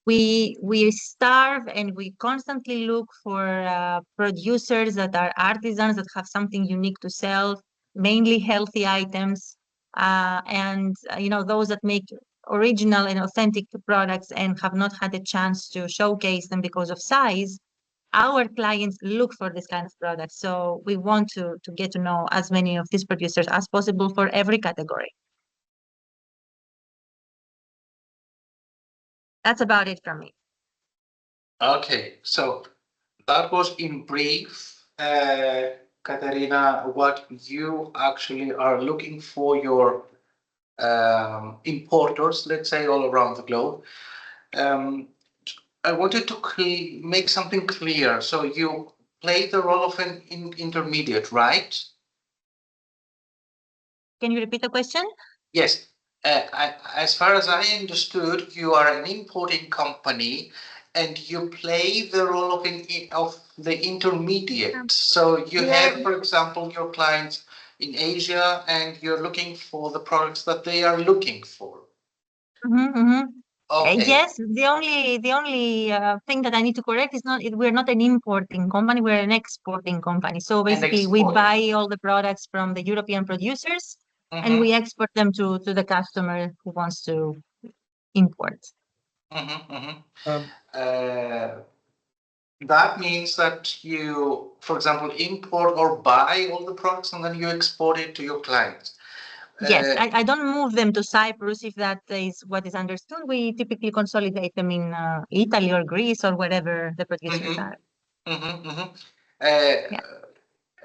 We starve and we constantly look for producers that are artisans that have something unique to sell, mainly healthy items, and you know, those that make original and authentic products and have not had a chance to showcase them because of size. Our clients look for this kind of product. So we want to get to know as many of these producers as possible for every category. That's about it from me. Okay, so that was in brief, Katerina, what you actually are looking for your importers, let's say, all around the globe. I wanted to make something clear. So you play the role of an intermediate, right? Can you repeat the question? Yes. As far as I understood, you are an importing company and you play the role of the intermediate. So you have, for example, your clients in Asia, and you're looking for the products that they are looking for. Okay. Yes, the only thing that I need to correct is we're not an importing company, we're an exporting company. So basically we buy all the products from the European producers and we export them to the customer who wants to import. That means that you, for example, import or buy all the products and then you export it to your clients. Yes, I don't move them to Cyprus if that is what is understood. We typically consolidate them in Italy or Greece or wherever the producers are.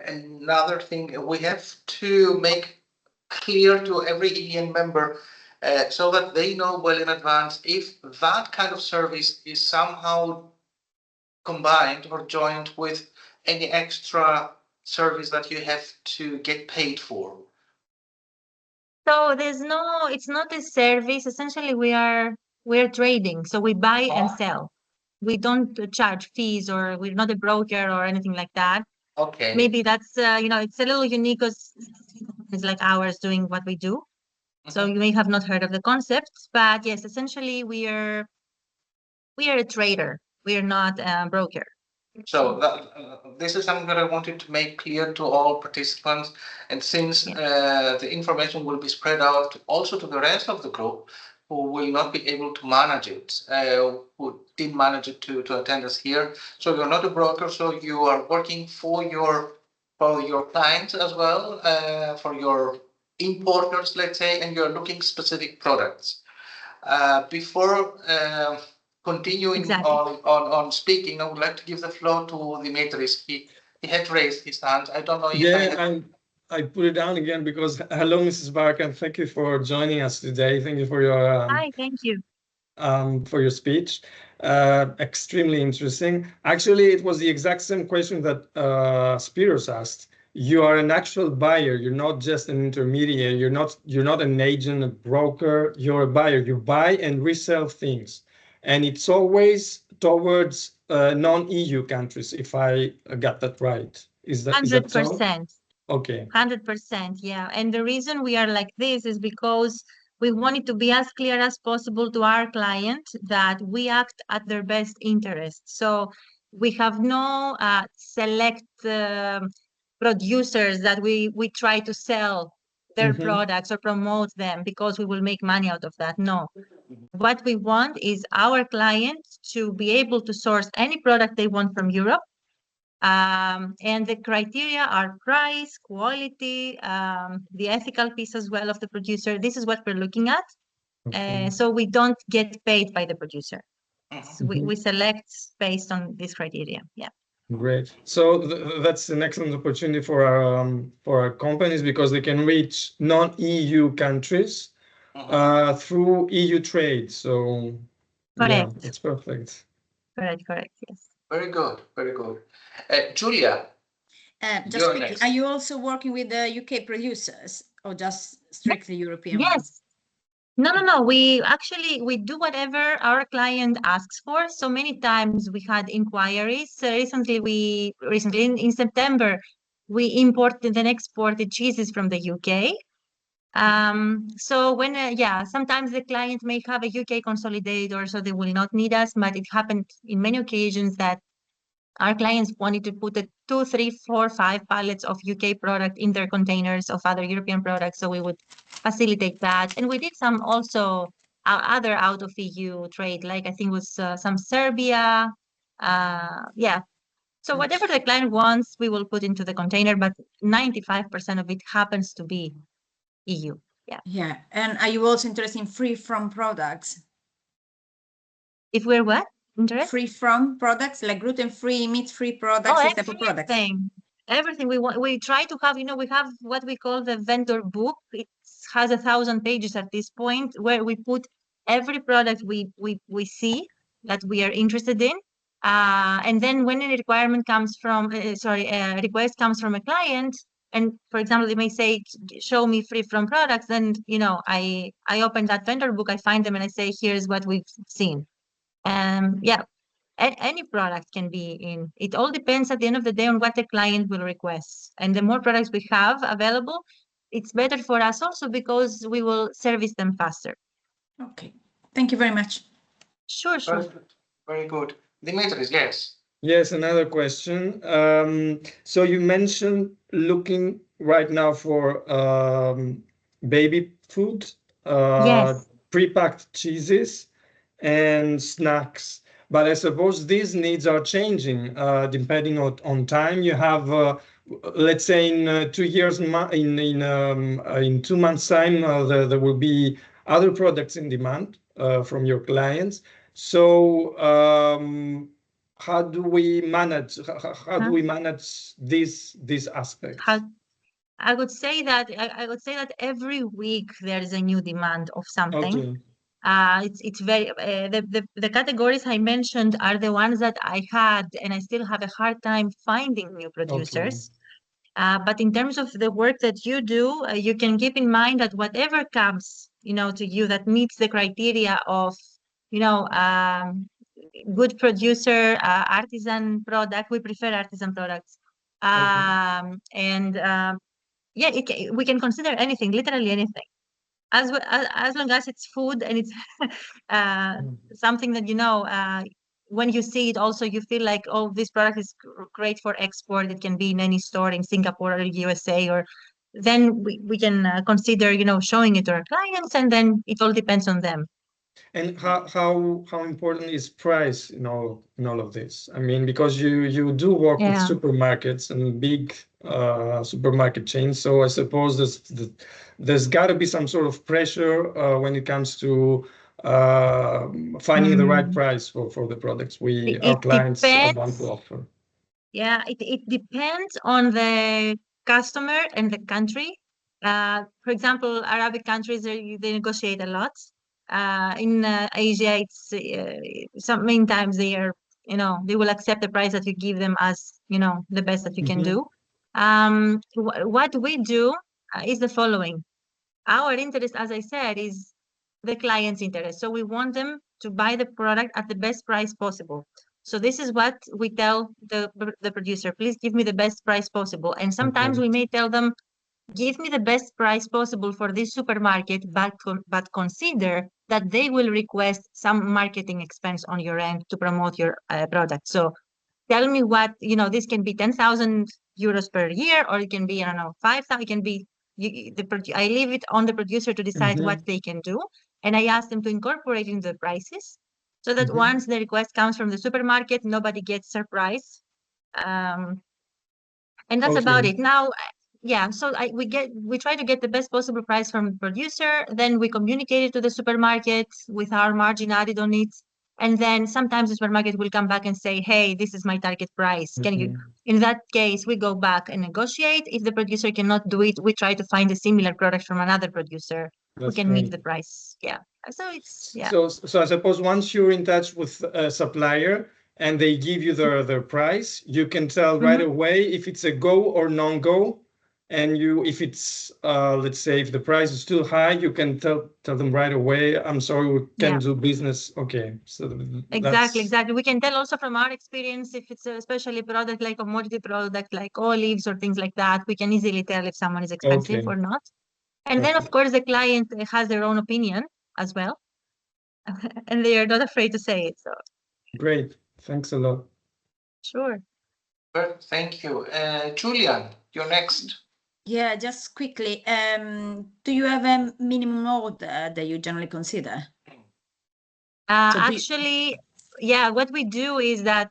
Another thing, we have to make clear to every EN member so that they know well in advance if that kind of service is somehow combined or joined with any extra service that you have to get paid for. So it's not a service. Essentially, we're trading. So we buy and sell. We don't charge fees, or we're not a broker or anything like that. Okay. Maybe that's it's a little unique because it's like ours doing what we do. So you may have not heard of the concept, but yes, essentially we are a trader. We are not a broker. So this is something that I wanted to make clear to all participants. And since the information will be spread out also to the rest of the group who will not be able to manage it, who didn't manage it to attend us here. So you're not a broker, so you are working for your clients as well, for your importers, let's say, and you're looking specific products. Before continuing on speaking, I would like to give the floor to Dimitris. He had raised his hand. I don't know if I put it down again because hello, Mrs. Barker, and thank you for joining us today. Thank you for your Hi, thank you for your speech. Extremely interesting. Actually, it was the exact same question that Spiros asked. You are an actual buyer. You're not just an intermediary. You're not an agent, a broker. You're a buyer. You buy and resell things, and it's always towards non-EU countries. If I got that right, is that 100%? Okay. 100%, yeah. And the reason we are like this is because we want it to be as clear as possible to our client that we act at their best interest. So we have no select producers that we try to sell their products or promote them because we will make money out of that. No. What we want is our clients to be able to source any product they want from Europe. And the criteria are price, quality, the ethical piece as well of the producer. This is what we're looking at. So we don't get paid by the producer. So we select based on this criteria. Yeah. Great. So that's an excellent opportunity for our companies because they can reach non-EU countries through EU trade. So yeah, it's perfect. Correct. Yes. Very good. Julia. Just quickly, are you also working with the UK producers or just strictly European? Yes. No. We do whatever our client asks for. So many times we had inquiries. Recently in September, we imported and exported cheeses from the UK. So when sometimes the client may have a UK consolidator, so they will not need us, but it happened in many occasions that our clients wanted to put 2, 3, 4, 5 pallets of UK product in their containers of other European products. So we would facilitate that. And we did some also other out of EU trade, like I think it was some Serbia. So whatever the client wants, we will put into the container, but 95% of it happens to be EU. Yeah. And are you also interested in free from products? If we're what? Interested? Free from products, like gluten-free, meat-free products, this type of products. Everything we try to have, we have what we call the vendor book. It has 1,000 pages at this point where we put every product we see that we are interested in. And then when a requirement comes from, a request comes from a client, and for example, they may say, show me free from products, then, I open that vendor book, I find them and I say, here's what we've seen. any product can be in. It all depends at the end of the day on what the client will request. And the more products we have available, it's better for us also because we will service them faster. Okay, thank you very much. Sure. Very good. Very good. Dimitris, yes. Yes, another question. So you mentioned looking right now for baby food, Yes. pre-packed cheeses, and snacks. But I suppose these needs are changing depending on time. You have, let's say, in 2 years, in 2 months' time, there will be other products in demand from your clients. So how do we manage? How do we manage these aspects? I would say that every week there is a new demand of something. Okay. It's very the categories I mentioned are the ones that I had, and I still have a hard time finding new producers. But in terms of the work that you do, you can keep in mind that whatever comes, to you that meets the criteria of, good producer, artisan product. We prefer artisan products. And yeah, we can consider anything, literally anything, as long as it's food and it's something that when you see it, also you feel like, oh, this product is great for export. It can be in any store in Singapore or USA, or then we can consider showing it to our clients, and then it all depends on them. And how important is price in all of this? I mean, because you do work with supermarkets and big supermarket chains, so I suppose there's got to be some sort of pressure when it comes to finding the right price for the products our clients want to offer. Yeah, it depends on the customer and the country. For example, Arabic countries, they negotiate a lot. In Asia, it's many times they are, they will accept the price that you give them as, the best that you can do. What we do is the following. Our interest, as I said, is the client's interest. So we want them to buy the product at the best price possible. So this is what we tell the producer, please give me the best price possible. And sometimes we may tell them, give me the best price possible for this supermarket, but consider that they will request some marketing expense on your end to promote your product. So tell me what, this can be 10,000 euros per year, or it can be, I don't know, 5,000. It can be, I leave it on the producer to decide what they can do. And I ask them to incorporate in the prices so that once the request comes from the supermarket, nobody gets surprised. And that's about it. Now, yeah, so we try to get the best possible price from the producer, then we communicate it to the supermarket with our margin added on it. And then sometimes the supermarket will come back and say, hey, this is my target price. Can you, in that case, we go back and negotiate. If the producer cannot do it, we try to find a similar product from another producer who can meet the price. Yeah. So it's, yeah. So I suppose once you're in touch with a supplier and they give you their price, you can tell right away if it's a go or non-go. And if it's, let's say, if the price is too high, you can tell them right away, I'm sorry, we can't do business. Okay. So exactly. We can tell also from our experience, if it's especially product like commodity product like olives or things like that, we can easily tell if someone is expensive or not. And then, of course, the client has their own opinion as well. And they are not afraid to say it. So great. Thanks a lot. Sure. Thank you. Julian, you're next. Yeah, just quickly, do you have a minimum order that you generally consider? Actually, yeah, what we do is that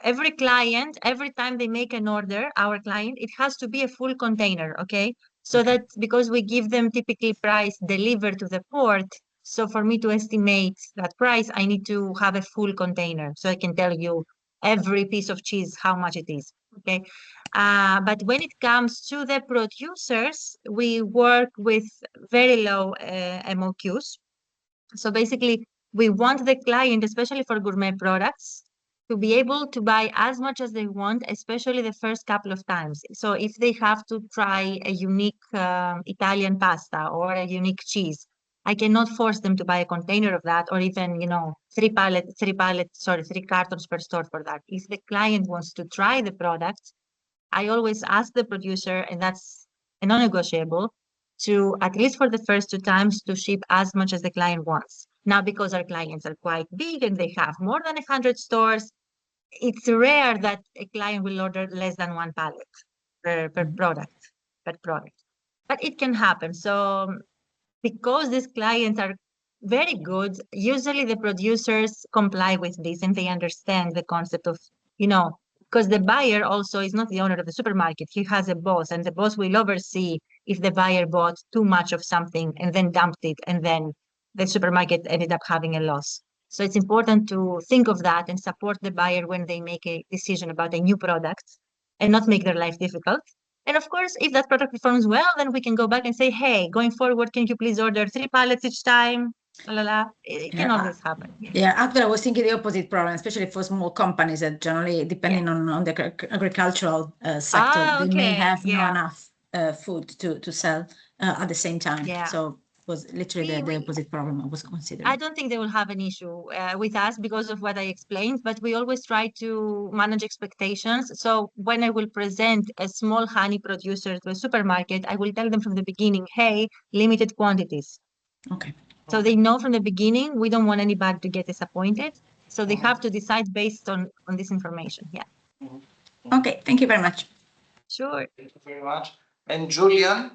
every client, every time they make an order, our client, it has to be a full container, okay? So that because we give them typically price delivered to the port, so for me to estimate that price, I need to have a full container. So I can tell you every piece of cheese, how much it is, okay? But when it comes to the producers, we work with very low MOQs. So basically, we want the client, especially for gourmet products, to be able to buy as much as they want, especially the first couple of times. So if they have to try a unique Italian pasta or a unique cheese, I cannot force them to buy a container of that or even, 3 cartons per store for that. If the client wants to try the product, I always ask the producer, and that's a non-negotiable, to at least for the first 2 times to ship as much as the client wants. Now, because our clients are quite big and they have more than 100 stores, it's rare that a client will order less than 1 pallet per product. But it can happen. So because these clients are very good, usually the producers comply with this and they understand the concept of, because the buyer also is not the owner of the supermarket. He has a boss, and the boss will oversee if the buyer bought too much of something and then dumped it, and then the supermarket ended up having a loss. So it's important to think of that and support the buyer when they make a decision about a new product and not make their life difficult. And of course, if that product performs well, then we can go back and say, hey, going forward, can you please order 3 pallets each time? La, la, la. It can always happen. Yeah, actually, I was thinking the opposite problem, especially for small companies that generally, depending on the agricultural sector, they may have not enough food to sell at the same time. Yeah. So it was literally the opposite problem I was considering. I don't think they will have an issue with us because of what I explained, but we always try to manage expectations. So when I will present a small honey producer to a supermarket, I will tell them from the beginning, hey, limited quantities. Okay. So they know from the beginning, we don't want anybody to get disappointed. So they have to decide based on this information. Yeah. Okay, thank you very much. Sure. Thank you very much. And Julian,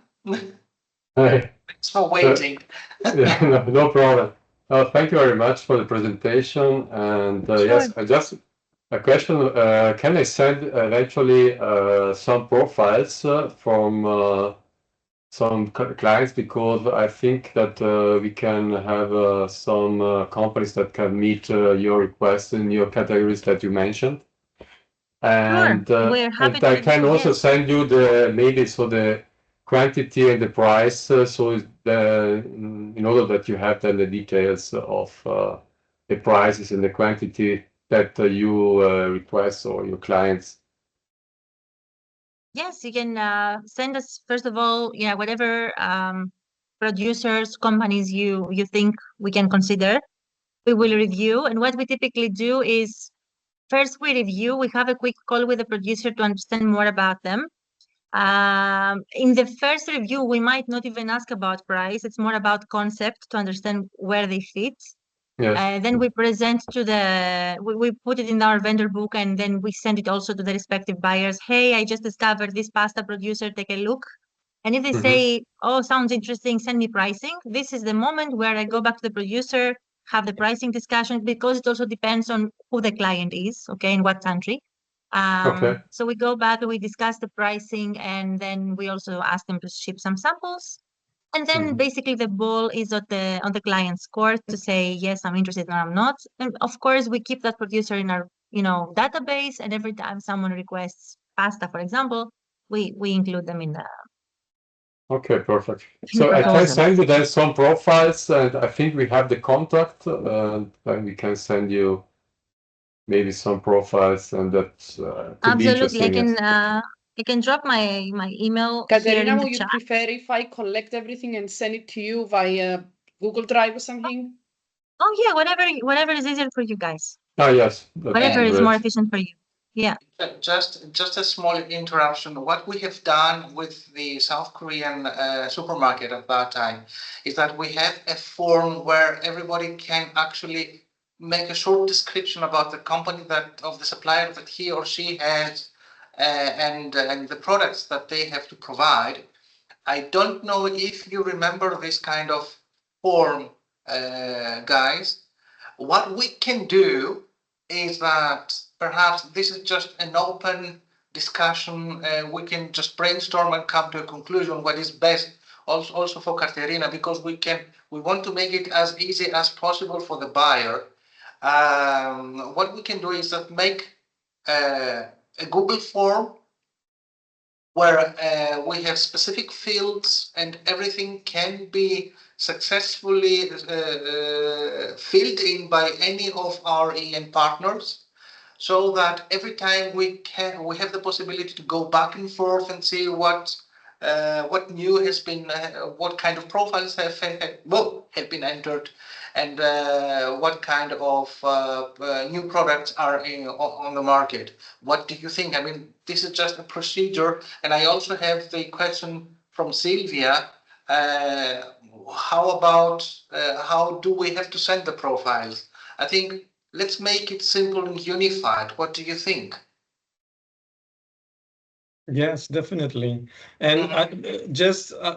Hi. thanks for waiting. No problem. Thank you very much for the presentation. And Sure. yes, just a question. Can I send eventually some profiles from some clients, because I think that we can have some companies that can meet your requests in your categories that you mentioned. And, We're happy and I to can also yes. send you the quantity and the price, so in order that you have then the details of the prices and the quantity that you request or your clients. Yes, you can send us, first of all, whatever producers, companies you think we can consider, we will review. And what we typically do is, first we review, we have a quick call with the producer to understand more about them. In the first review, we might not even ask about price. It's more about concept to understand where they fit. Yes. Then we present we put it in our vendor book, and then we send it also to the respective buyers. Hey, I just discovered this pasta producer, take a look. And if they say, oh, sounds interesting, send me pricing, this is the moment where I go back to the producer, have the pricing discussion, because it also depends on who the client is, okay, in what country. So we go back, we discuss the pricing, and then we also ask them to ship some samples. And then basically the ball is on the client's court to say, yes, I'm interested or I'm not. And of course, we keep that producer in our database. And every time someone requests pasta, for example, we include them in the. Okay, perfect. So I can send you then some profiles, and I think we have the contact, and we can send you maybe some profiles, and that could be interesting. I can drop my email. Katerina, would you prefer if I collect everything and send it to you via Google Drive or something? Oh yeah, whatever is easier for you guys. Oh yes, whatever is more efficient for you. Yeah. Just a small interruption. What we have done with the South Korean supermarket at that time is that we have a form where everybody can actually make a short description about the company of the supplier that he or she has, and the products that they have to provide. I don't know if you remember this kind of form, guys. What we can do is that perhaps this is just an open discussion. We can just brainstorm and come to a conclusion what is best also for Katerina, because we want to make it as easy as possible for the buyer. What we can do is that make a Google form where we have specific fields and everything can be successfully filled in by any of our EN partners, so that every time we have the possibility to go back and forth and see what new has been, what kind of profiles have been entered, and what kind of new products are on the market. What do you think? I mean, this is just a procedure. And I also have the question from Sylvia. How about how do we have to send the profiles? I think let's make it simple and unified. What do you think? Yes, definitely. And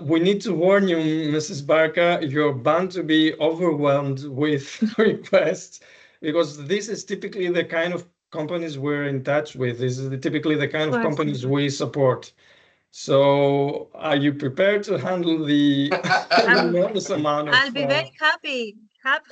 we need to warn you, Mrs. Barker, you're bound to be overwhelmed with requests, because this is typically the kind of companies we're in touch with. This is typically the kind of companies we support. So are you prepared to handle the enormous amount of... I'll be very happy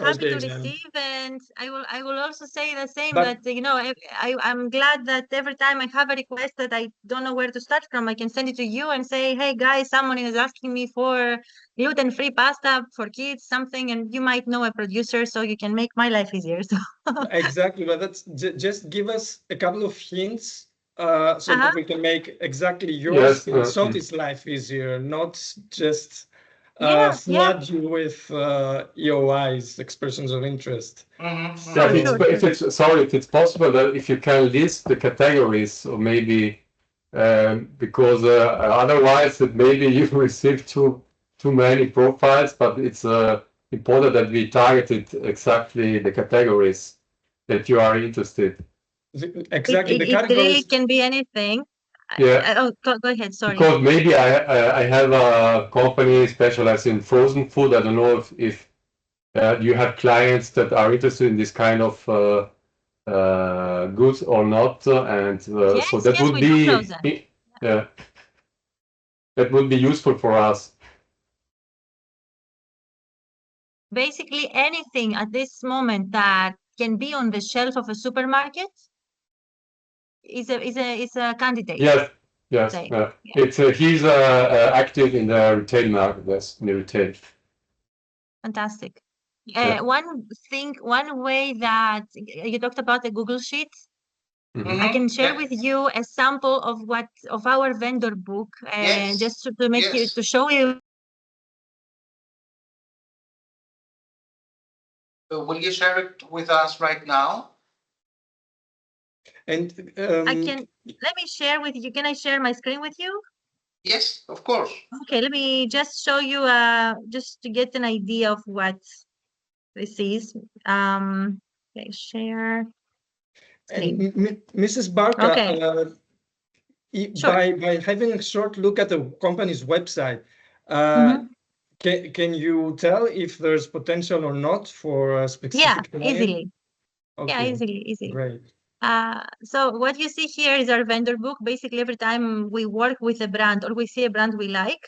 Okay, to Jen. receive, and I will also say the same, But- that, you know, I'm glad that every time I have a request that I don't know where to start from, I can send it to you and say, hey guys, someone is asking me for gluten-free pasta for kids, something, and you might know a producer, so you can make my life easier. So Exactly, but that's just give us a couple of hints so that we can make exactly yours and Soti's life easier, not just flood you with EOIs, expressions of interest. Yeah, if it's possible that if you can list the categories, or maybe because otherwise maybe you receive too many profiles, but it's important that we targeted exactly the categories that you are interested. Exactly, the it categories. really can be anything. Yeah. Oh, go ahead, sorry. Because maybe I have a company specialized in frozen food. I don't know if you have clients that are interested in this kind of goods or not, and so that would be that would be useful for us. Basically, anything at this moment that can be on the shelf of a supermarket is a candidate. Yes. It's he's active in the retail market. Yes, in the retail. Fantastic. One way that you talked about the Google Sheet. I can share with you a sample of our vendor book, just to make you, to show you. Will you share it with us right now? And I can, let me share with you. Can I share my screen with you? Yes, of course. Okay, let me just show you, just to get an idea of what this is. Okay, share screen. And Mrs. Barker, Sure. by having a short look at the company's website, can you tell if there's potential or not for a specific client? Easily. Okay. Yeah, easily. Great. So what you see here is our vendor book. Basically, every time we work with a brand or we see a brand we like,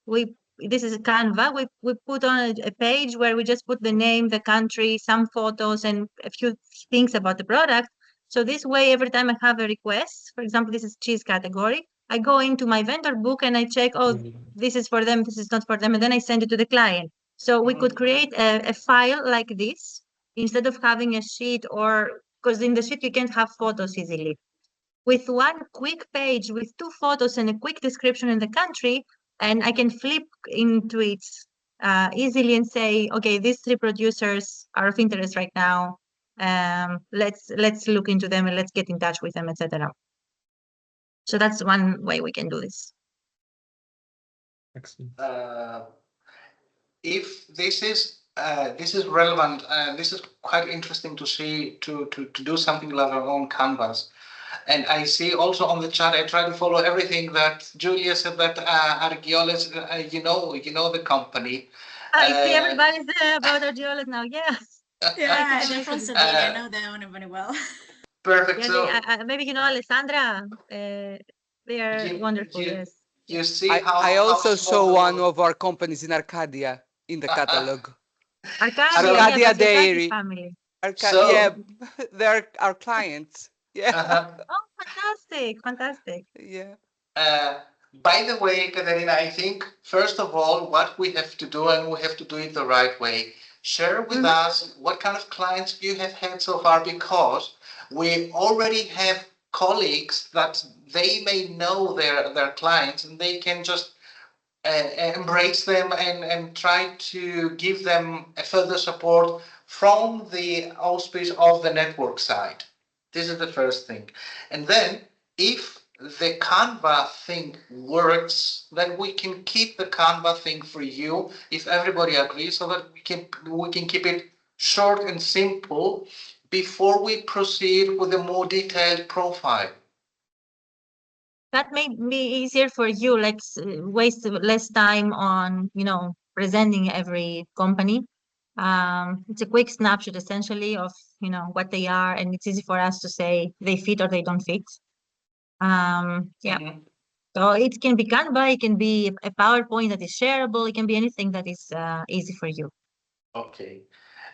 this is a Canva. We put on a page where we just put the name, the country, some photos, and a few things about the product. So this way, every time I have a request, for example, this is cheese category, I go into my vendor book and I check, oh, this is for them, this is not for them, and then I send it to the client. So we could create a file like this instead of having a sheet, or because in the sheet you can't have photos easily. With one quick page with 2 photos and a quick description in the country, and I can flip into it easily and say, okay, these 3 producers are of interest right now. Let's look into them and let's get in touch with them, etc. So that's one way we can do this. Excellent. If this is relevant, this is quite interesting to see, to do something like our own canvas. And I see also on the chat, I try to follow everything that Julia said, that Argioles, you know the company. I see everybody's about Argioles now. Yes. Yeah, they're from Slovenia. I know the owner very well. Perfect. Yeah, So maybe you know Alessandra. They are wonderful. Yes. You see I also saw one of our companies in Arcadia in the catalog. Arcadia Dairy. Family. Yeah, they're our clients. Yeah. Oh, fantastic. Yeah. By the way, Katerina, I think first of all, what we have to do, and we have to do it the right way, share with us what kind of clients you have had so far, because we already have colleagues that they may know their clients, and they can just embrace them and try to give them a further support from the auspice of the network side. This is the first thing. And then if the Canva thing works, then we can keep the Canva thing for you if everybody agrees, so that we can keep it short and simple before we proceed with a more detailed profile. That may be easier for you. Let's waste less time on, presenting every company. It's a quick snapshot essentially of, what they are, and it's easy for us to say they fit or they don't fit. Yeah. Mhm. So it can be Canva, it can be a PowerPoint that is shareable, it can be anything that is easy for you. Okay.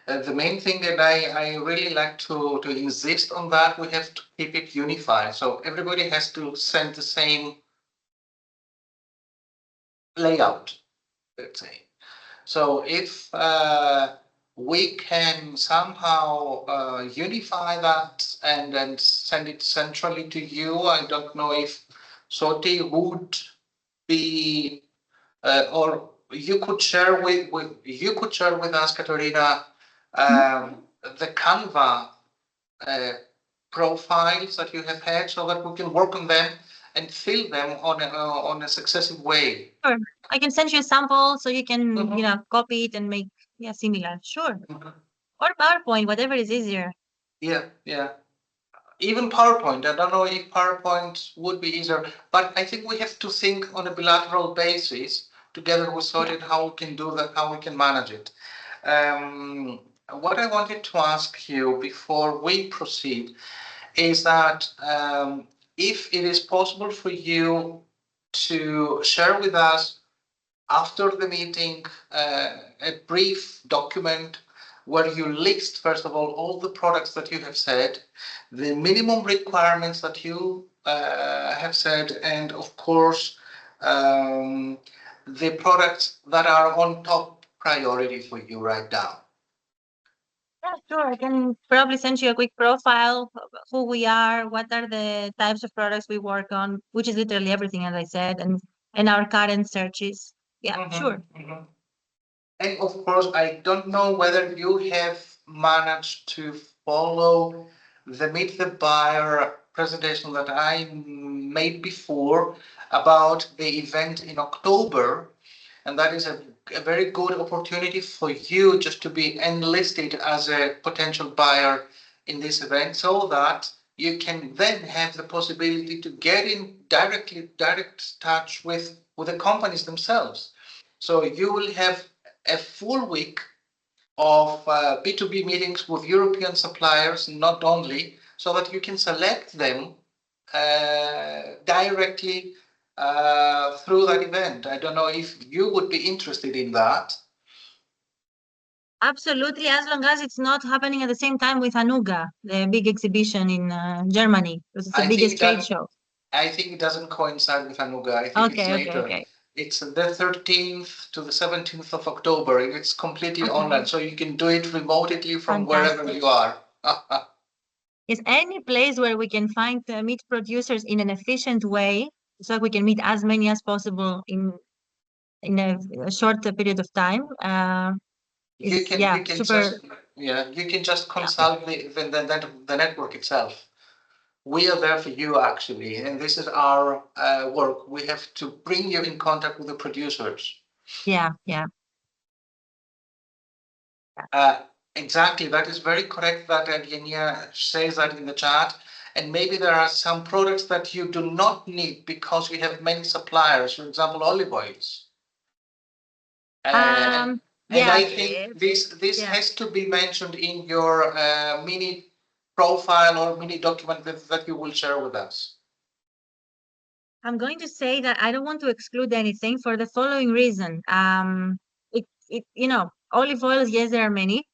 The main thing that I really like to insist on that, we have to keep it unified. So everybody has to send the same layout, let's say. So if we can somehow unify that and then send it centrally to you, I don't know if Soti would be, or you could share with us, Katerina, the Canva profiles that you have had, so that we can work on them and fill them on a successive way. Sure. I can send you a sample so you can, copy it and make similar. Sure. Or PowerPoint, whatever is easier. Yeah. Even PowerPoint. I don't know if PowerPoint would be easier, but I think we have to think on a bilateral basis together with Sorted how we can do that, how we can manage it. What I wanted to ask you before we proceed is that if it is possible for you to share with us after the meeting a brief document where you list, first of all the products that you have said, the minimum requirements that you have said, and of course the products that are on top priority for you right now. Yeah, sure. I can probably send you a quick profile of who we are, what are the types of products we work on, which is literally everything, as I said, and our current searches. Yeah, sure. And of course, I don't know whether you have managed to follow the Meet the Buyer presentation that I made before about the event in October. And that is a very good opportunity for you just to be enlisted as a potential buyer in this event, so that you can then have the possibility to get in direct touch with the companies themselves. So you will have a full week of B2B meetings with European suppliers, not only, so that you can select them directly through that event. I don't know if you would be interested in that. Absolutely, as long as it's not happening at the same time with Anuga, the big exhibition in Germany, because it's the biggest trade show. I think it doesn't coincide with Anuga. I think it's later. Okay. It's the 13th to the 17th of October. It's completely online, so you can do it remotely from wherever you are. Is any place where we can find meat producers in an efficient way, so we can meet as many as possible in a short period of time? You can just consult the network itself. We are there for you, actually, and this is our work. We have to bring you in contact with the producers. Yeah. Exactly, that is very correct that Evgenia says that in the chat. And maybe there are some products that you do not need because you have many suppliers, for example, olive oils. And I think this has to be mentioned in your mini profile or mini document that you will share with us. I'm going to say that I don't want to exclude anything for the following reason. Olive oils, yes, there are many.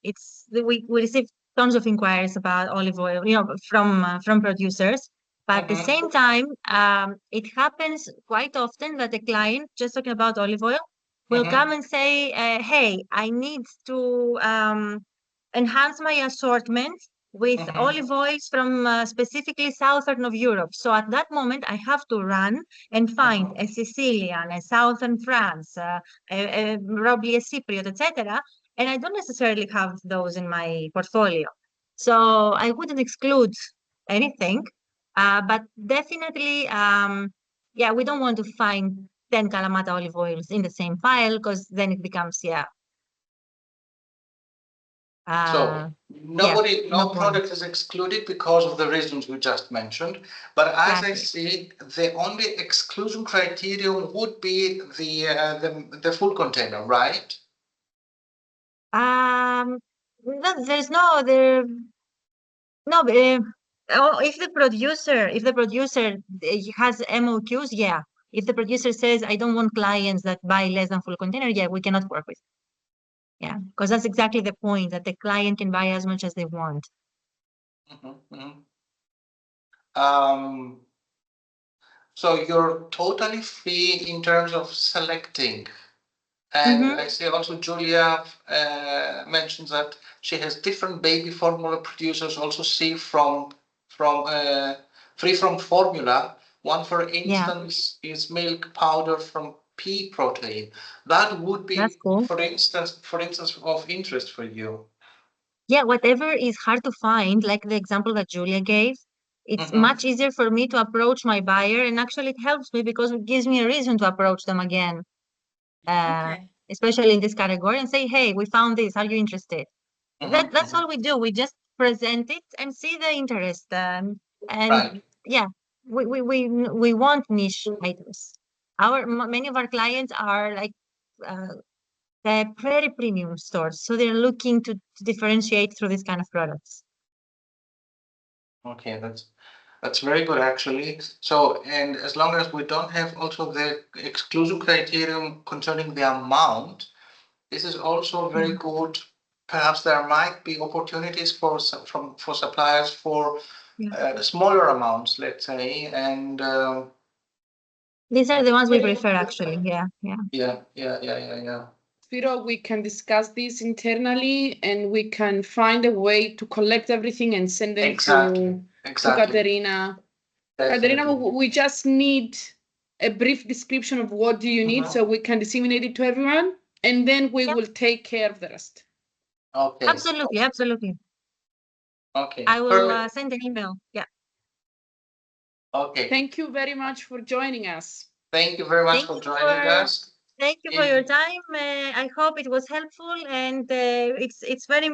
We receive tons of inquiries about olive oil, from producers. But at the same time, it happens quite often that a client, just talking about olive oil, will come and say, "Hey, I need to enhance my assortment with olive oils from specifically southern of Europe. So at that moment, I have to run and find a Sicilian, a southern France, probably a Cypriot, etc. And I don't necessarily have those in my portfolio. So I wouldn't exclude anything, but definitely, yeah, we don't want to find 10 Kalamata olive oils in the same file because then it becomes, yeah. So Yeah, no no point. product is excluded because of the reasons we just mentioned. But as I Exactly. said, the only exclusion criterion would be the full container, right? No, there's no there. No, if the producer has MOQs, yeah. If the producer says I don't want clients that buy less than full container, yeah, we cannot work with. Yeah, because that's exactly the point, that the client can buy as much as they want. So you're totally free in terms of selecting. And I see also Julia mentions that she has different baby formula producers, also see from free from formula. One, for instance, is milk powder from pea protein. That would be, That's cool. for instance, of interest for you. Yeah, whatever is hard to find, like the example that Julia gave, it's much easier for me to approach my buyer, and actually it helps me because it gives me a reason to approach them again, especially in this category, and say, hey, we found this, are you interested? That's all we do. We just present it and see the interest. And Right. yeah, we want niche items. Many of our clients are like the pretty premium stores, so they're looking to differentiate through this kind of products. Okay, that's very good actually. So, and as long as we don't have also the exclusive criterion concerning the amount, this is also very good. Perhaps there might be opportunities for suppliers for smaller amounts, let's say, and these are the ones we prefer actually. Yeah. Spiro, we can discuss this internally and we can find a way to collect everything and send them to Katerina. Katerina, we just need a brief description of what do you need so we can disseminate it to everyone, and then we will take care of the rest. Okay. Absolutely. Okay. I will send an email. Yeah. Okay. Thank you very much for joining us. Thank you very much for joining us. Thank you for your time. I hope it was helpful, and it's very.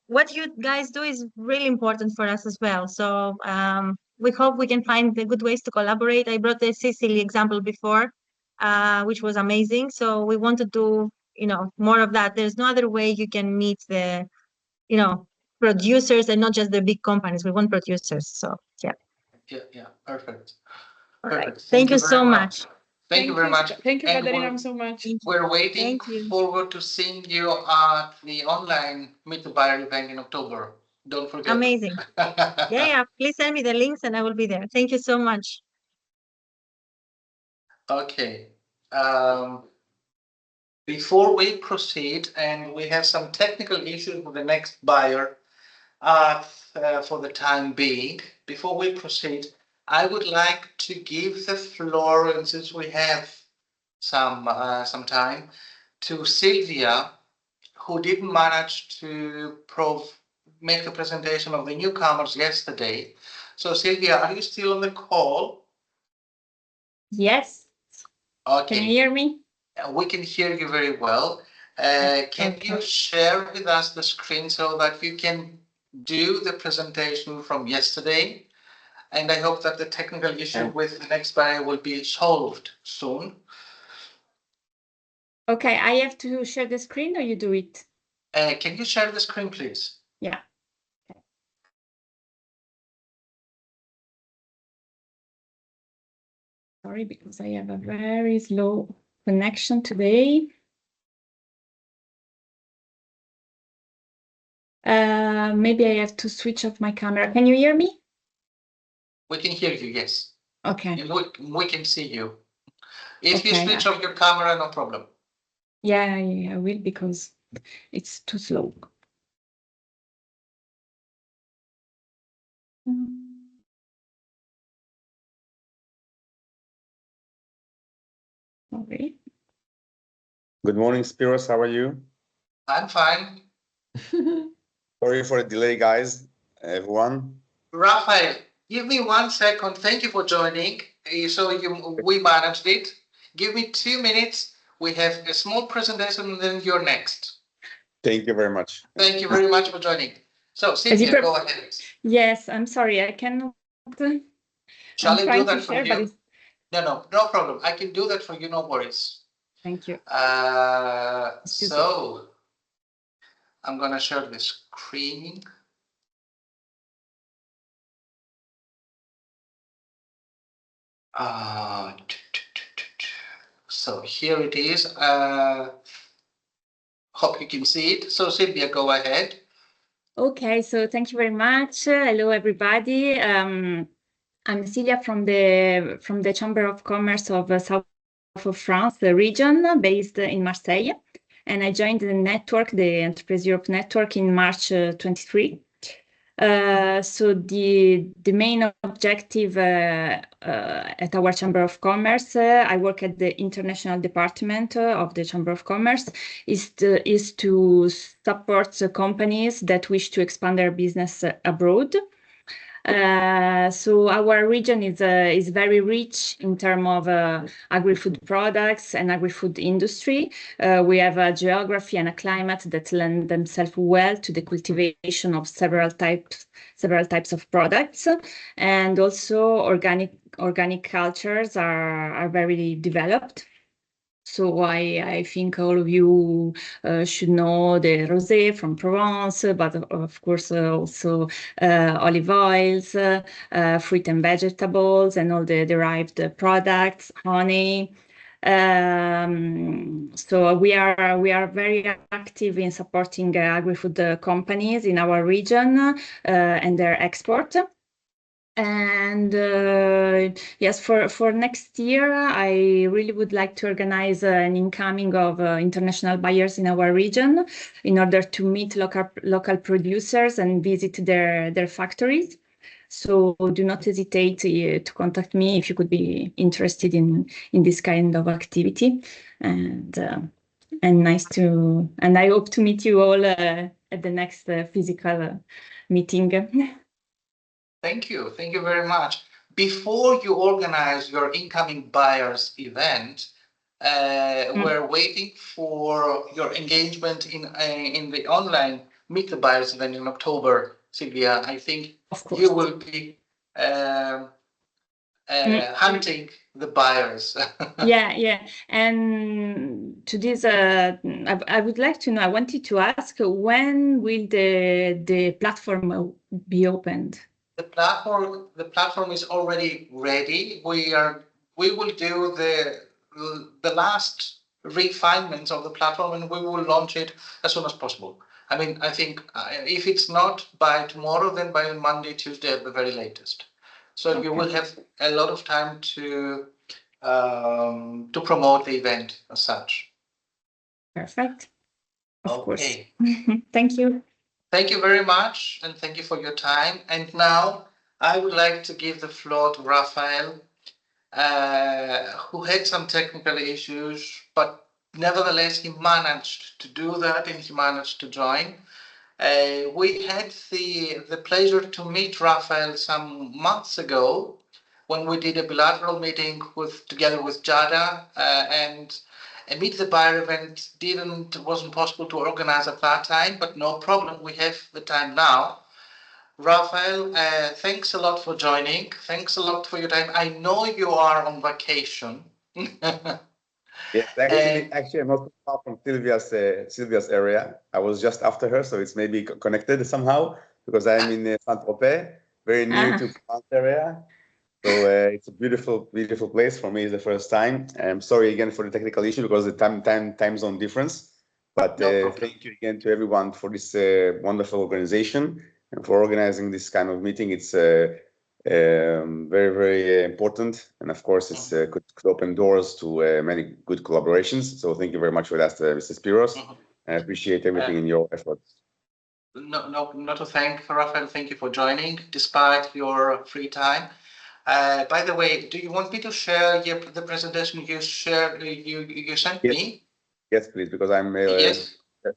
What you guys do is really important for us as well. So we hope we can find the good ways to collaborate. I brought the Sicily example before, which was amazing. So we want to do, more of that. There's no other way you can meet the, producers and not just the big companies. We want producers. So yeah. Yeah. Perfect. All right. Thank you so much. Thank you very much. Thank you, Katerina, so much. We're waiting forward to seeing you at the online Meet the Buyer event in October. Don't forget. Amazing. Yeah. Please send me the links and I will be there. Thank you so much. Okay. Before we proceed, and we have some technical issues with the next buyer for the time being, before we proceed, I would like to give the floor, and since we have some time, to Sylvia, who didn't manage to make the presentation of the newcomers yesterday. So Sylvia, are you still on the call? Yes. Okay. Can you hear me? We can hear you very well. Can you share with us the screen so that you can do the presentation from yesterday? And I hope that the technical issue with the next buyer will be solved soon. Okay, I have to share the screen or you do it? Can you share the screen, please? Yeah. Okay. Sorry, because I have a very slow connection today. Maybe I have to switch off my camera. Can you hear me? We can hear you, yes. Okay. We can see you. If you switch off your camera, no problem. Yeah, I will because it's too slow. Sorry. Good morning, Spiros. How are you? I'm fine. Sorry for the delay, guys, everyone. Raphael, give me 1 second. Thank you for joining. We managed it. Give me 2 minutes. We have a small presentation and then you're next. Thank you very much. Thank you very much for joining. So, Cynthia, go ahead. Yes, I'm sorry, I cannot. Shall I'm I do trying that to for share, but you? it's... No problem. I can do that for you, no worries. Thank you. So, I'm gonna share the screen. So here it is. Hope you can see it. So Cynthia, go ahead. Okay, so thank you very much. Hello, everybody. I'm Celia from the Chamber of Commerce of South of France, the region based in Marseille, and I joined the network, the Enterprise Europe network, in March 23. So the main objective at our Chamber of Commerce, I work at the international department of the Chamber of Commerce, is to support companies that wish to expand their business abroad. So our region is very rich in terms of agri-food products and agri-food industry. We have a geography and a climate that lend themselves well to the cultivation of several types of products, and also organic cultures are very developed. So I think all of you should know the rosé from Provence, but of course also olive oils, fruit and vegetables, and all the derived products, honey. So we are very active in supporting agri-food companies in our region and their export. And yes, for next year, I really would like to organize an incoming of international buyers in our region in order to meet local producers and visit their factories. So do not hesitate to contact me if you could be interested in this kind of activity. And I hope to meet you all at the next physical meeting. Thank you very much. Before you organize your incoming buyers event, we're waiting for your engagement in the online Meet the Buyers event in October, Sylvia. I think you will be hunting the buyers. Yeah. And to this, I would like to know, I wanted to ask, when will the platform be opened? The platform is already ready. We will do the last refinements of the platform, and we will launch it as soon as possible. I mean, I think if it's not by tomorrow, then by Monday, Tuesday at the very latest. So okay. You will have a lot of time to promote the event as such. Perfect. Of course. Thank you. Thank you very much, and thank you for your time. And now I would like to give the floor to Raphael, who had some technical issues, but nevertheless he managed to do that and he managed to join. We had the pleasure to meet Raphael some months ago when we did a bilateral meeting together with Jada, and a Meet the Buyer event wasn't possible to organize at that time, but no problem, we have the time now. Raphael, thanks a lot for joining. Thanks a lot for your time. I know you are on vacation. Yes, actually, I'm not far from Sylvia's area. I was just after her, so it's maybe connected somehow because I'm in Saint-Tropez, very near to Provence area. So it's a beautiful place. For me, it's the first time. I'm sorry again for the technical issue because of the time zone difference. But thank you again to everyone for this wonderful organization and for organizing this kind of meeting. It's very important, and of course, it's could open doors to many good collaborations. So thank you very much for that, Mr. Spiros. I appreciate everything in your efforts. No, not to thank Raphael. Thank you for joining despite your free time. By the way, do you want me to share the presentation you sent me? Yes, please, because Yes.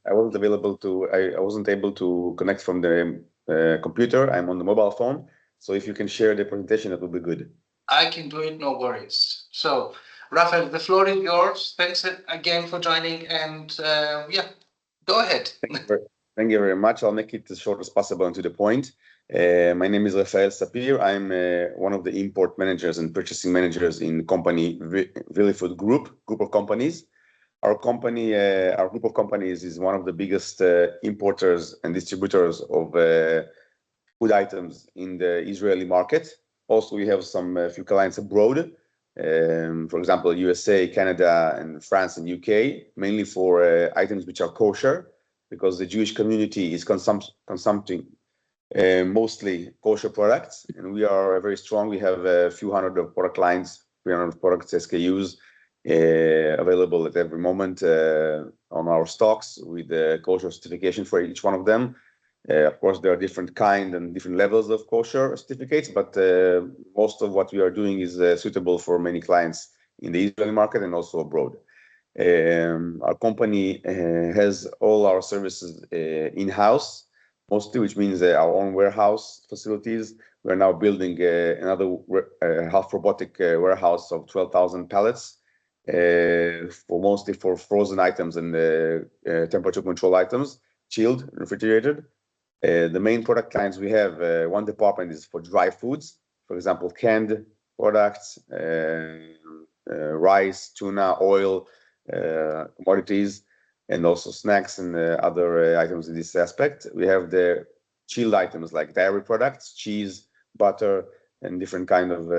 I wasn't available to. I wasn't able to connect from the computer. I'm on the mobile phone. So if you can share the presentation, that would be good. I can do it, no worries. So, Rafael, the floor is yours. Thanks again for joining, and yeah, go ahead. Thank you very much. I'll make it as short as possible and to the point. My name is Rafael Sapir. I'm one of the import managers and purchasing managers in company Villifood group of companies. Our company, our group of companies is one of the biggest importers and distributors of food items in the Israeli market. Also, we have some few clients abroad, for example, USA, Canada, and France and UK, mainly for items which are kosher, because the Jewish community is consuming mostly kosher products, and we are very strong. We have a few hundred of product lines, 300 products, SKUs, available at every moment on our stocks with the kosher certification for each one of them. Of course, there are different kind and different levels of kosher certificates, but most of what we are doing is suitable for many clients in the Israeli market and also abroad. Our company has all our services in-house, mostly, which means our own warehouse facilities. We're now building another half robotic warehouse of 12,000 pallets, mostly for frozen items and temperature control items, chilled, refrigerated. The main product lines we have, one department is for dry foods, for example, canned products, rice, tuna, oil, commodities, and also snacks and other items in this aspect. We have the chilled items like dairy products, cheese, butter, and different kind of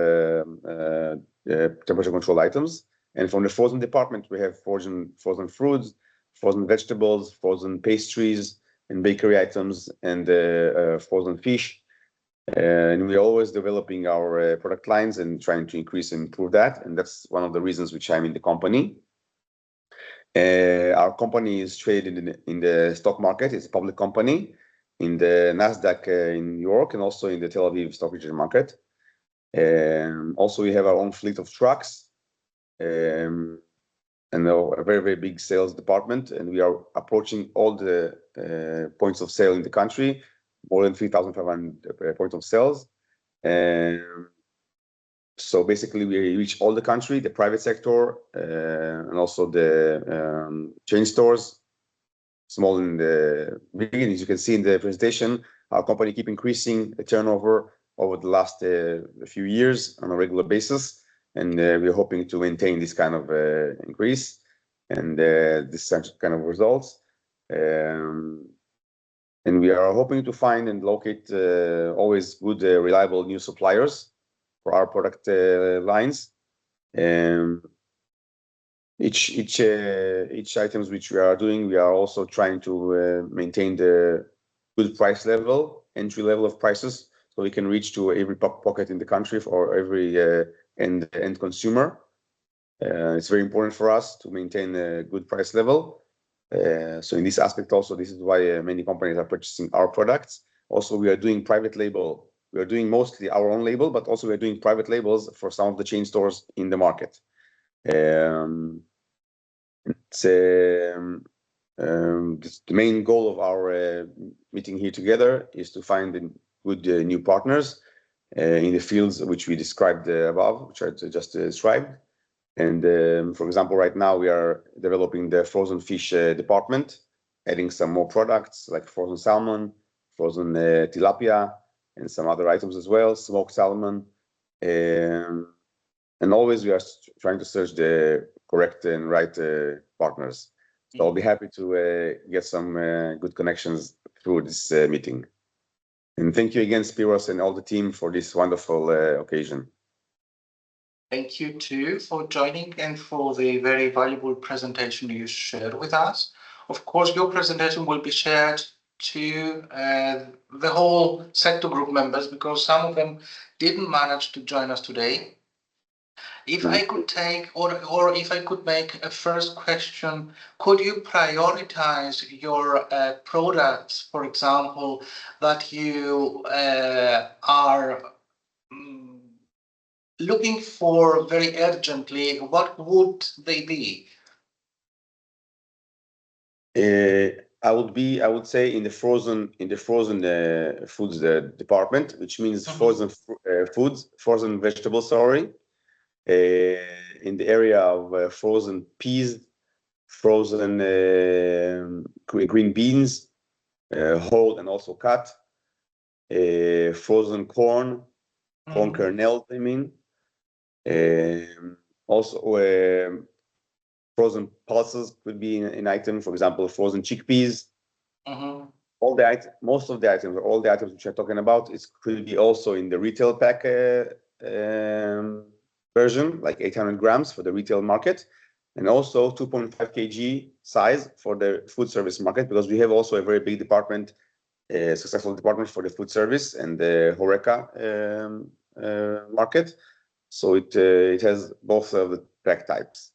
temperature control items. And from the frozen department, we have frozen fruits, frozen vegetables, frozen pastries, and bakery items, and frozen fish. And we're always developing our product lines and trying to increase and improve that. And that's one of the reasons which I'm in the company. Our company is traded in the stock market. It's a public company in the NASDAQ in New York and also in the Tel Aviv stock exchange market. Also, we have our own fleet of trucks and a very, very big sales department. And we are approaching all the points of sale in the country, more than 3,500 points of sales. So basically, we reach all the country, the private sector, and also the chain stores, small and big. And as you can see in the presentation, our company keep increasing the turnover over the last few years on a regular basis. And we're hoping to maintain this kind of increase and this kind of results. And we are hoping to find and locate always good, reliable new suppliers for our product lines. Each items which we are doing, we are also trying to maintain the good price level, entry level of prices, so we can reach to every pocket in the country for every end consumer. It's very important for us to maintain a good price level. So in this aspect also, this is why many companies are purchasing our products. Also, we are doing private label. We are doing mostly our own label, but also we are doing private labels for some of the chain stores in the market. The main goal of our meeting here together is to find good new partners in the fields which we described above, which I just described. And for example, right now we are developing the frozen fish department, adding some more products like frozen salmon, frozen tilapia, and some other items as well, smoked salmon. And always we are trying to search the correct and right partners. So I'll be happy to get some good connections through this meeting. And thank you again, Spiros, and all the team for this wonderful occasion. Thank you too for joining and for the very valuable presentation you shared with us. Of course, your presentation will be shared to the whole sector group members because some of them didn't manage to join us today. If I could take, or if I could make a first question, could you prioritize your products, for example, that you are looking for very urgently, what would they be? I would say in the frozen foods department, which means frozen foods, frozen vegetables, sorry. In the area of frozen peas, frozen green beans, whole and also cut, frozen corn kernels, I mean. Also, frozen pulses could be an item, for example, frozen chickpeas. Most of the items, all the items which I'm talking about, could be also in the retail pack version, like 800 grams for the retail market, and also 2.5 kg size for the food service market, because we have also a very big department, successful department for the food service and the HoReCa market. So it has both of the pack types,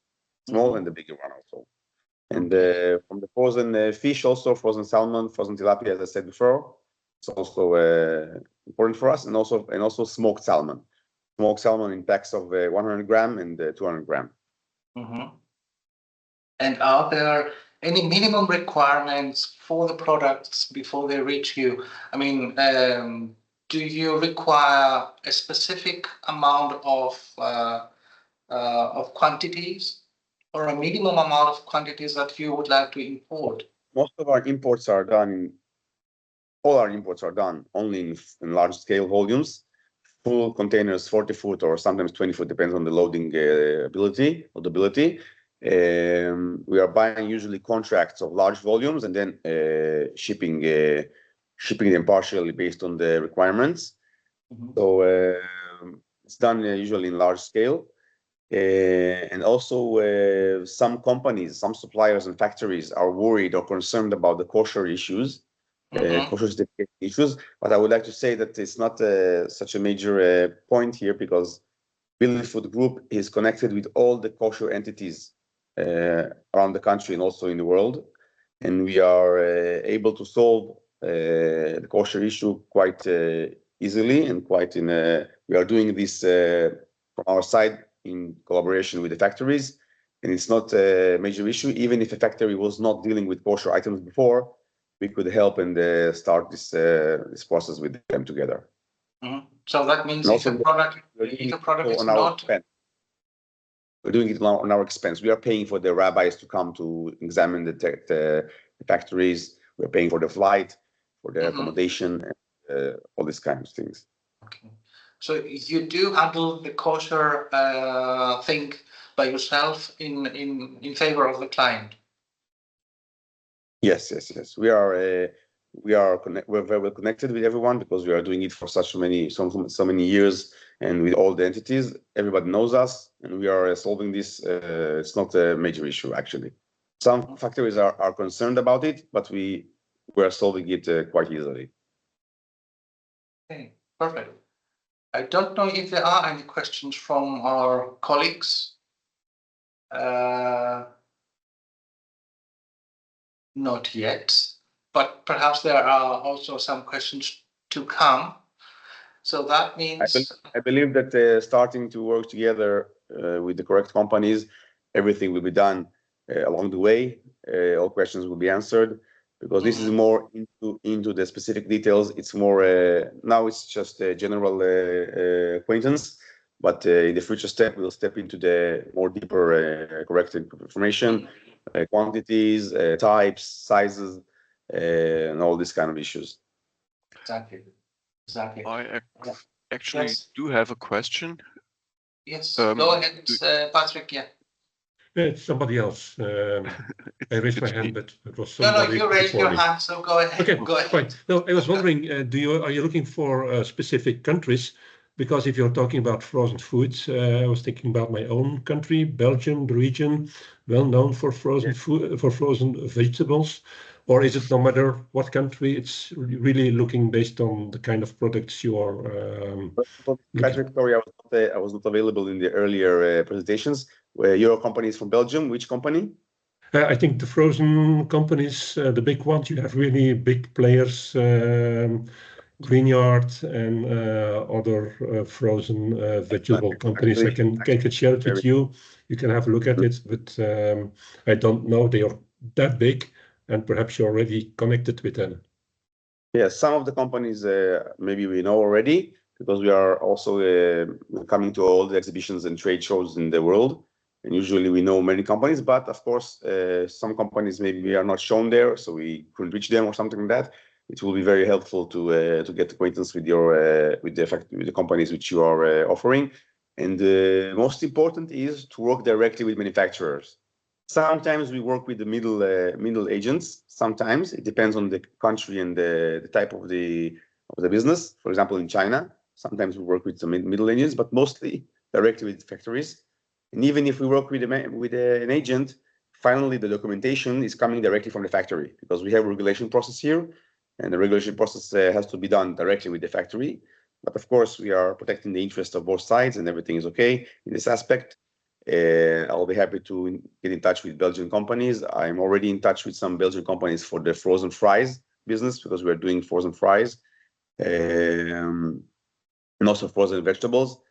small and the bigger one also. And from the frozen fish, also frozen salmon, frozen tilapia, as I said before, it's also important for us, and also smoked salmon in packs of 100 gram and 200 gram. And are there any minimum requirements for the products before they reach you? I mean, do you require a specific amount of quantities, or a minimum amount of quantities that you would like to import? Most of our imports are done. All our imports are done only in large scale volumes, full containers, 40 foot or sometimes 20 foot, depends on the loading ability. We are buying usually contracts of large volumes and then shipping them partially based on the requirements. So it's done usually in large scale. And also some companies, some suppliers and factories are worried or concerned about the kosher issues, kosher certification issues. But I would like to say that it's not such a major point here, because Billy Food Group is connected with all the kosher entities around the country and also in the world. And we are able to solve the kosher issue quite easily and we are doing this from our side in collaboration with the factories, and it's not a major issue. Even if a factory was not dealing with kosher items before, we could help and start this process with them together. So that means if a product is not... We're doing it on our expense. We are paying for the rabbis to come to examine the factories. We're paying for the flight, for the accommodation, and all these kinds of things. Okay. So you do handle the kosher thing by yourself in favor of the client. Yes. We're very well connected with everyone, because we are doing it for so many years, and with all the entities, everybody knows us, and we are solving this. It's not a major issue, actually. Some factories are concerned about it, but we are solving it quite easily. Okay, perfect. I don't know if there are any questions from our colleagues. Not yet, but perhaps there are also some questions to come. So that means... I believe that starting to work together with the correct companies, everything will be done along the way. All questions will be answered, because this is more into the specific details. It's more now it's just a general acquaintance, but in the future step we'll step into the more deeper correct information, quantities, types, sizes, and all these kind of issues. Exactly. I actually do have a question. Yes, go ahead, Patrick. Yeah. It's somebody else. I raised my hand, but it was somebody. No, you raised your hand, so go ahead. Okay, go ahead. Fine. No, I was wondering, are you looking for specific countries? Because if you're talking about frozen foods, I was thinking about my own country, Belgium, the region, well known for frozen food, for frozen vegetables. Or is it no matter what country? It's really looking based on the kind of products you are. Patrick, sorry, I was not available in the earlier presentations. Your company is from Belgium. Which company? I think the frozen companies, the big ones, you have really big players Greenyard and other frozen vegetable companies. I can share it with you. You can have a look at it, but I don't know they are that big, and perhaps you're already connected with them. Yeah, some of the companies maybe we know already because we are also coming to all the exhibitions and trade shows in the world. And usually we know many companies, but of course, some companies maybe are not shown there, so we couldn't reach them or something like that. It will be very helpful to get acquaintance with your with the companies which you are offering. And most important is to work directly with manufacturers. Sometimes we work with the middle agents. Sometimes it depends on the country and the type of the business. For example, in China, sometimes we work with some middle agents, but mostly directly with factories. And even if we work with an agent, finally the documentation is coming directly from the factory because we have a regulation process here, and the regulation process has to be done directly with the factory. But of course, we are protecting the interest of both sides, and everything is okay in this aspect. I'll be happy to get in touch with Belgian companies. I'm already in touch with some Belgian companies for the frozen fries business because we're doing frozen fries and also frozen vegetables.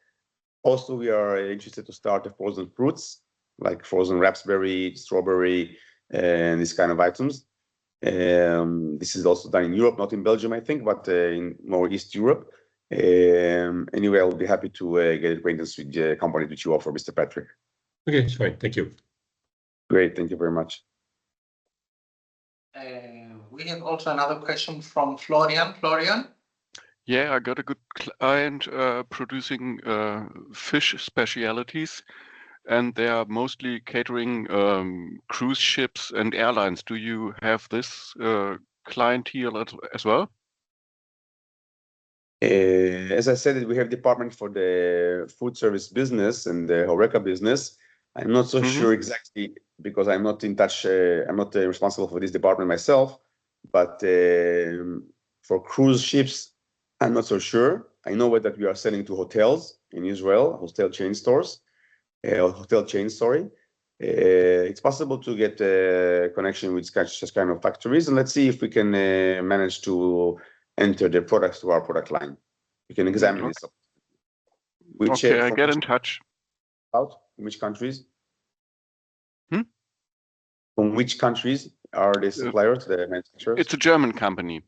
Also, we are interested to start the frozen fruits like frozen raspberry, strawberry, and these kind of items. This is also done in Europe, not in Belgium, I think, but in more East Europe. Anyway, I'll be happy to get acquaintance with the company that you offer, Mr. Patrick. Okay, it's fine. Thank you. Great. Thank you very much. We have also another question from Florian. Florian? Yeah, I got a good client producing fish specialities, and they are mostly catering cruise ships and airlines. Do you have this clientele as well? As I said, we have department for the food service business and the HoReCa business. I'm not so sure exactly because I'm not in touch. I'm not responsible for this department myself. But for cruise ships, I'm not so sure. I know that we are selling to hotels in Israel, hotel chains, sorry. It's possible to get a connection with such kind of factories, and let's see if we can manage to enter the products to our product line. We can examine this. Okay, I get in touch. Out which countries? From which countries are the suppliers, the manufacturers? It's a German company.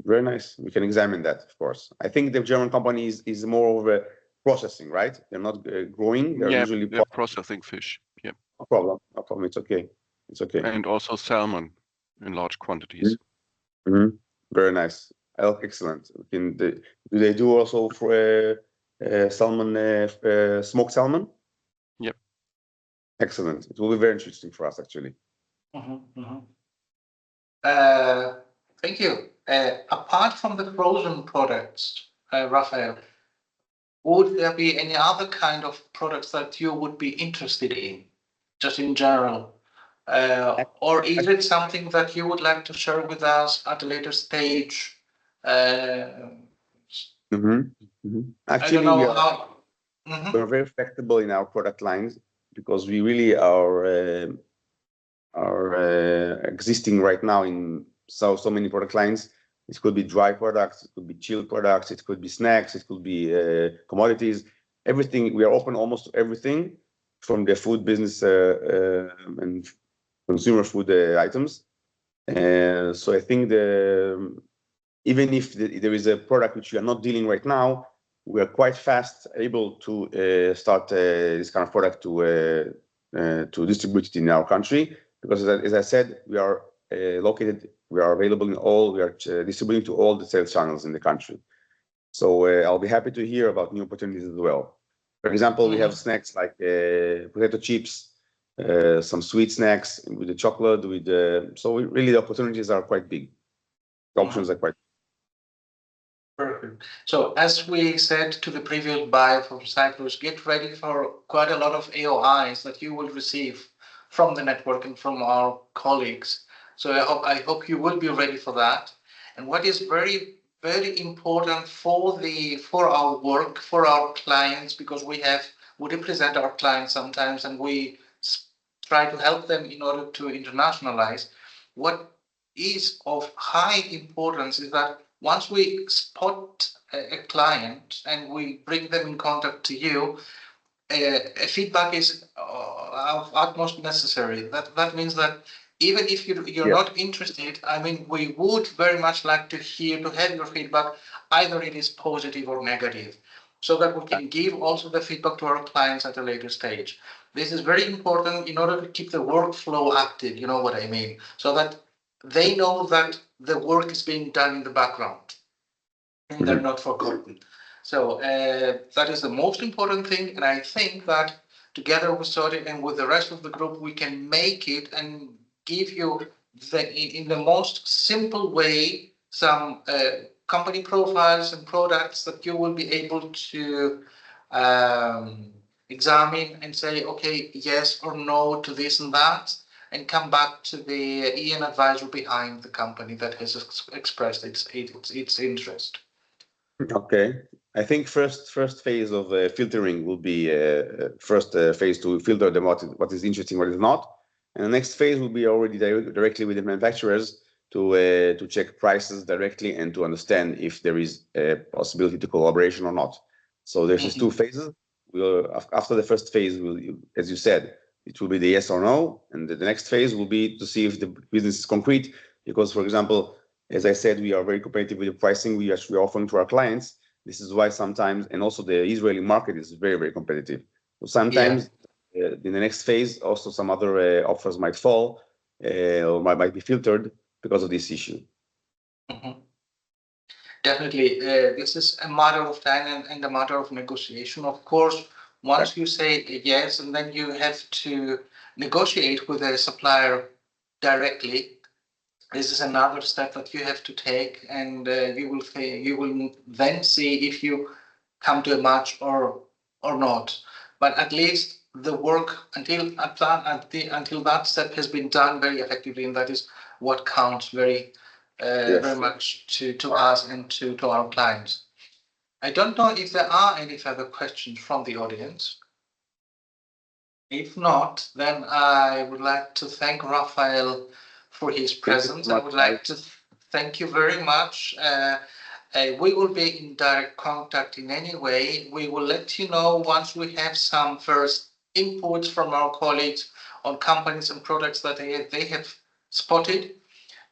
Very nice. We can examine that, of course. I think the German company is more of a processing, right? They're not growing. They're usually processing fish. Yeah. No problem. No problem. It's okay. It's okay. And also salmon in large quantities. Very nice. Excellent. Do they do also for salmon, smoked salmon? Yep. Excellent. It will be very interesting for us, actually. Thank you. Apart from the frozen products, Raphael, would there be any other kind of products that you would be interested in, just in general? Or is it something that you would like to share with us at a later stage? Actually, we're very flexible in our product lines because we really are existing right now in so many product lines. It could be dry products, it could be chilled products, it could be snacks, it could be commodities. Everything, we are open almost to everything from the food business and consumer food items. So I think even if there is a product which we are not dealing right now, we are quite fast able to start this kind of product to distribute it in our country. Because as I said, we are located, we are available in all, we are distributing to all the sales channels in the country. So I'll be happy to hear about new opportunities as well. For example, we have snacks like potato chips, some sweet snacks with the chocolate, so really the opportunities are quite big. The options are quite big. Perfect. So as we said to the previous buyer from Cyprus, get ready for quite a lot of AOIs that you will receive from the network and from our colleagues. So I hope you will be ready for that. And what is very, very important for our work, for our clients, because we represent our clients sometimes and we try to help them in order to internationalize. What is of high importance is that once we spot a client and we bring them in contact to you, feedback is of utmost necessary. That means that even if you're not interested, I mean, we would very much like to have your feedback, either it is positive or negative, so that we can give also the feedback to our clients at a later stage. This is very important in order to keep the workflow active, you know what I mean, so that they know that the work is being done in the background and they're not forgotten. So that is the most important thing, and I think that together with Sodi and with the rest of the group, we can make it and give you in the most simple way some company profiles and products that you will be able to examine and say, okay, yes or no to this and that, and come back to the EN advisor behind the company that has expressed its interest. Okay, I think first phase of filtering will be first phase to filter what is interesting, what is not, and the next phase will be already directly with the manufacturers to check prices directly and to understand if there is a possibility to collaboration or not. So there's just two phases. After the first phase, as you said, it will be the yes or no, and the next phase will be to see if the business is concrete. Because, for example, as I said, we are very competitive with the pricing we are offering to our clients. This is why sometimes, and also the Israeli market is very, very competitive. So sometimes in the next phase, also some other offers might fall or might be filtered because of this issue. Definitely, this is a matter of time and a matter of negotiation. Of course, once you say yes, and then you have to negotiate with a supplier directly. This is another step that you have to take, and you will then see if you come to a match or not. But at least the work until that step has been done very effectively, and that is what counts very much to us and to our clients. I don't know if there are any further questions from the audience. If not, then I would like to thank Raphael for his presence. I would like to thank you very much. We will be in direct contact in any way. We will let you know once we have some first inputs from our colleagues on companies and products that they have spotted.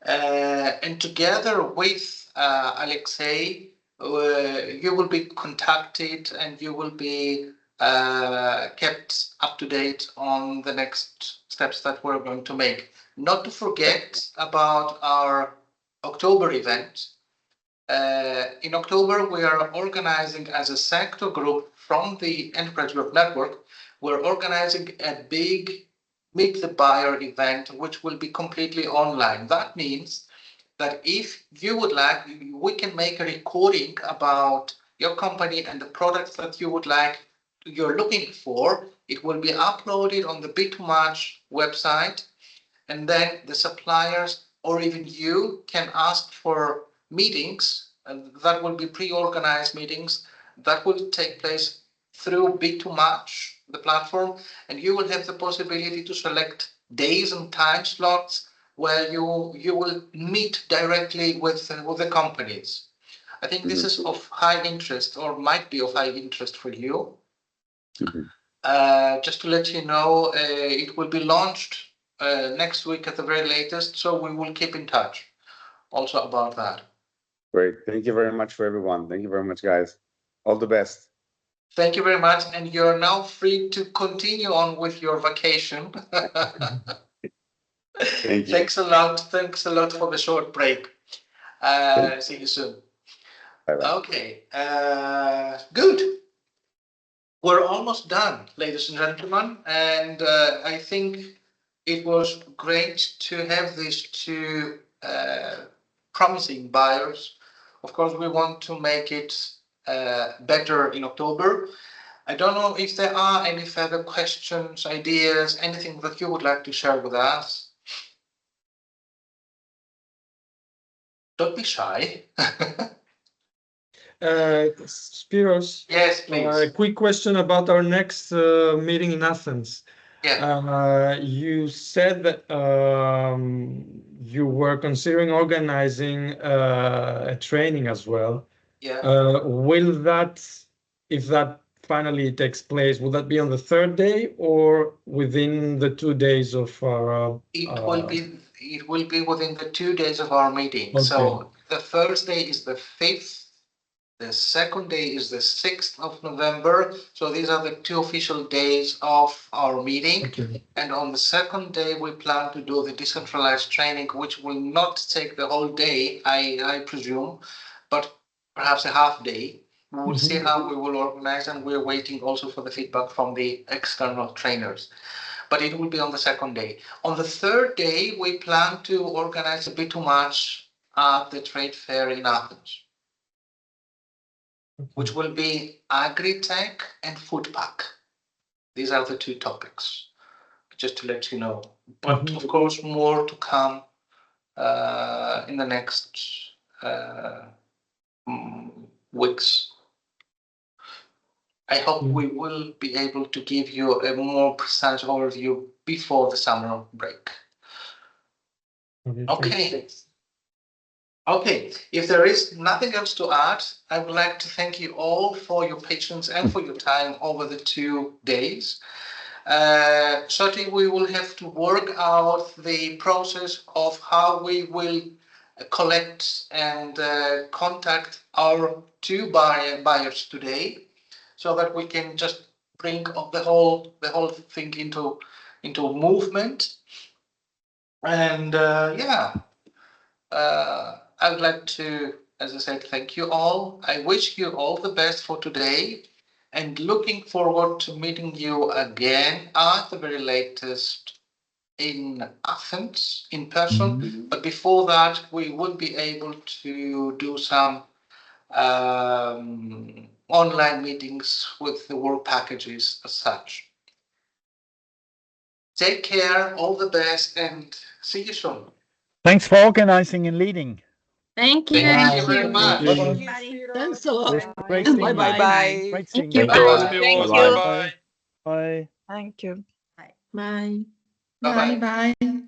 And together with Alexei, you will be contacted and you will be kept up to date on the next steps that we're going to make. Not to forget about our October event. In October, we are organizing as a sector group from the Enterprise Group Network, we're organizing a big Meet the Buyer event, which will be completely online. That means that if you would like, we can make a recording about your company and the products that you're looking for. It will be uploaded on the Bit2Match website, and then the suppliers or even you can ask for meetings, and that will be pre-organized meetings that will take place through Bit2Match, the platform, and you will have the possibility to select days and time slots where you will meet directly with the companies. I think this is of high interest, or might be of high interest for you. Just to let you know, it will be launched next week at the very latest, so we will keep in touch also about that. Great. Thank you very much for everyone. Thank you very much, guys. All the best. Thank you very much, and you're now free to continue on with your vacation. Thank you. Thanks a lot. Thanks a lot for the short break. See you soon. Bye-bye. Okay. Good. We're almost done, ladies and gentlemen, and I think it was great to have these two promising buyers. Of course, we want to make it better in October. I don't know if there are any further questions, ideas, anything that you would like to share with us. Don't be shy. Spiros. Yes, please. A quick question about our next meeting in Athens. Yeah. You said that you were considering organizing a training as well. Yeah. Will that, if that finally takes place, will that be on the third day or within the 2 days of our? It will be within the 2 days of our meeting. Okay. So the first day is the 5th. The second day is the 6th of November. So these are the 2 official days of our meeting. Okay. And on the second day, we plan to do the decentralized training, which will not take the whole day, I presume, but perhaps a half day. We will see how we will organize, and we're waiting also for the feedback from the external trainers. But it will be on the second day. On the third day, we plan to organize a bit too much at the trade fair in Athens, which will be agri-tech and food pack. These are the 2 topics, just to let you know. But of course, more to come in the next weeks. I hope we will be able to give you a more precise overview before the summer break. Okay. Okay, if there is nothing else to add, I would like to thank you all for your patience and for your time over the 2 days. Certainly, we will have to work out the process of how we will collect and contact our 2 buyers today, so that we can just bring the whole thing into movement. And I would like to, as I said, thank you all. I wish you all the best for today, and looking forward to meeting you again at the very latest in Athens in person. But before that, we will be able to do some online meetings with the work packages as such. Take care, all the best, and see you soon. Thanks for organizing and leading. Thank you. Thank you very much. Thanks a lot. Great seeing you. Bye-bye. Great seeing Thank you. you. Thank Bye-bye. you. Bye. Bye. Thank you. Bye. Bye-bye. Bye.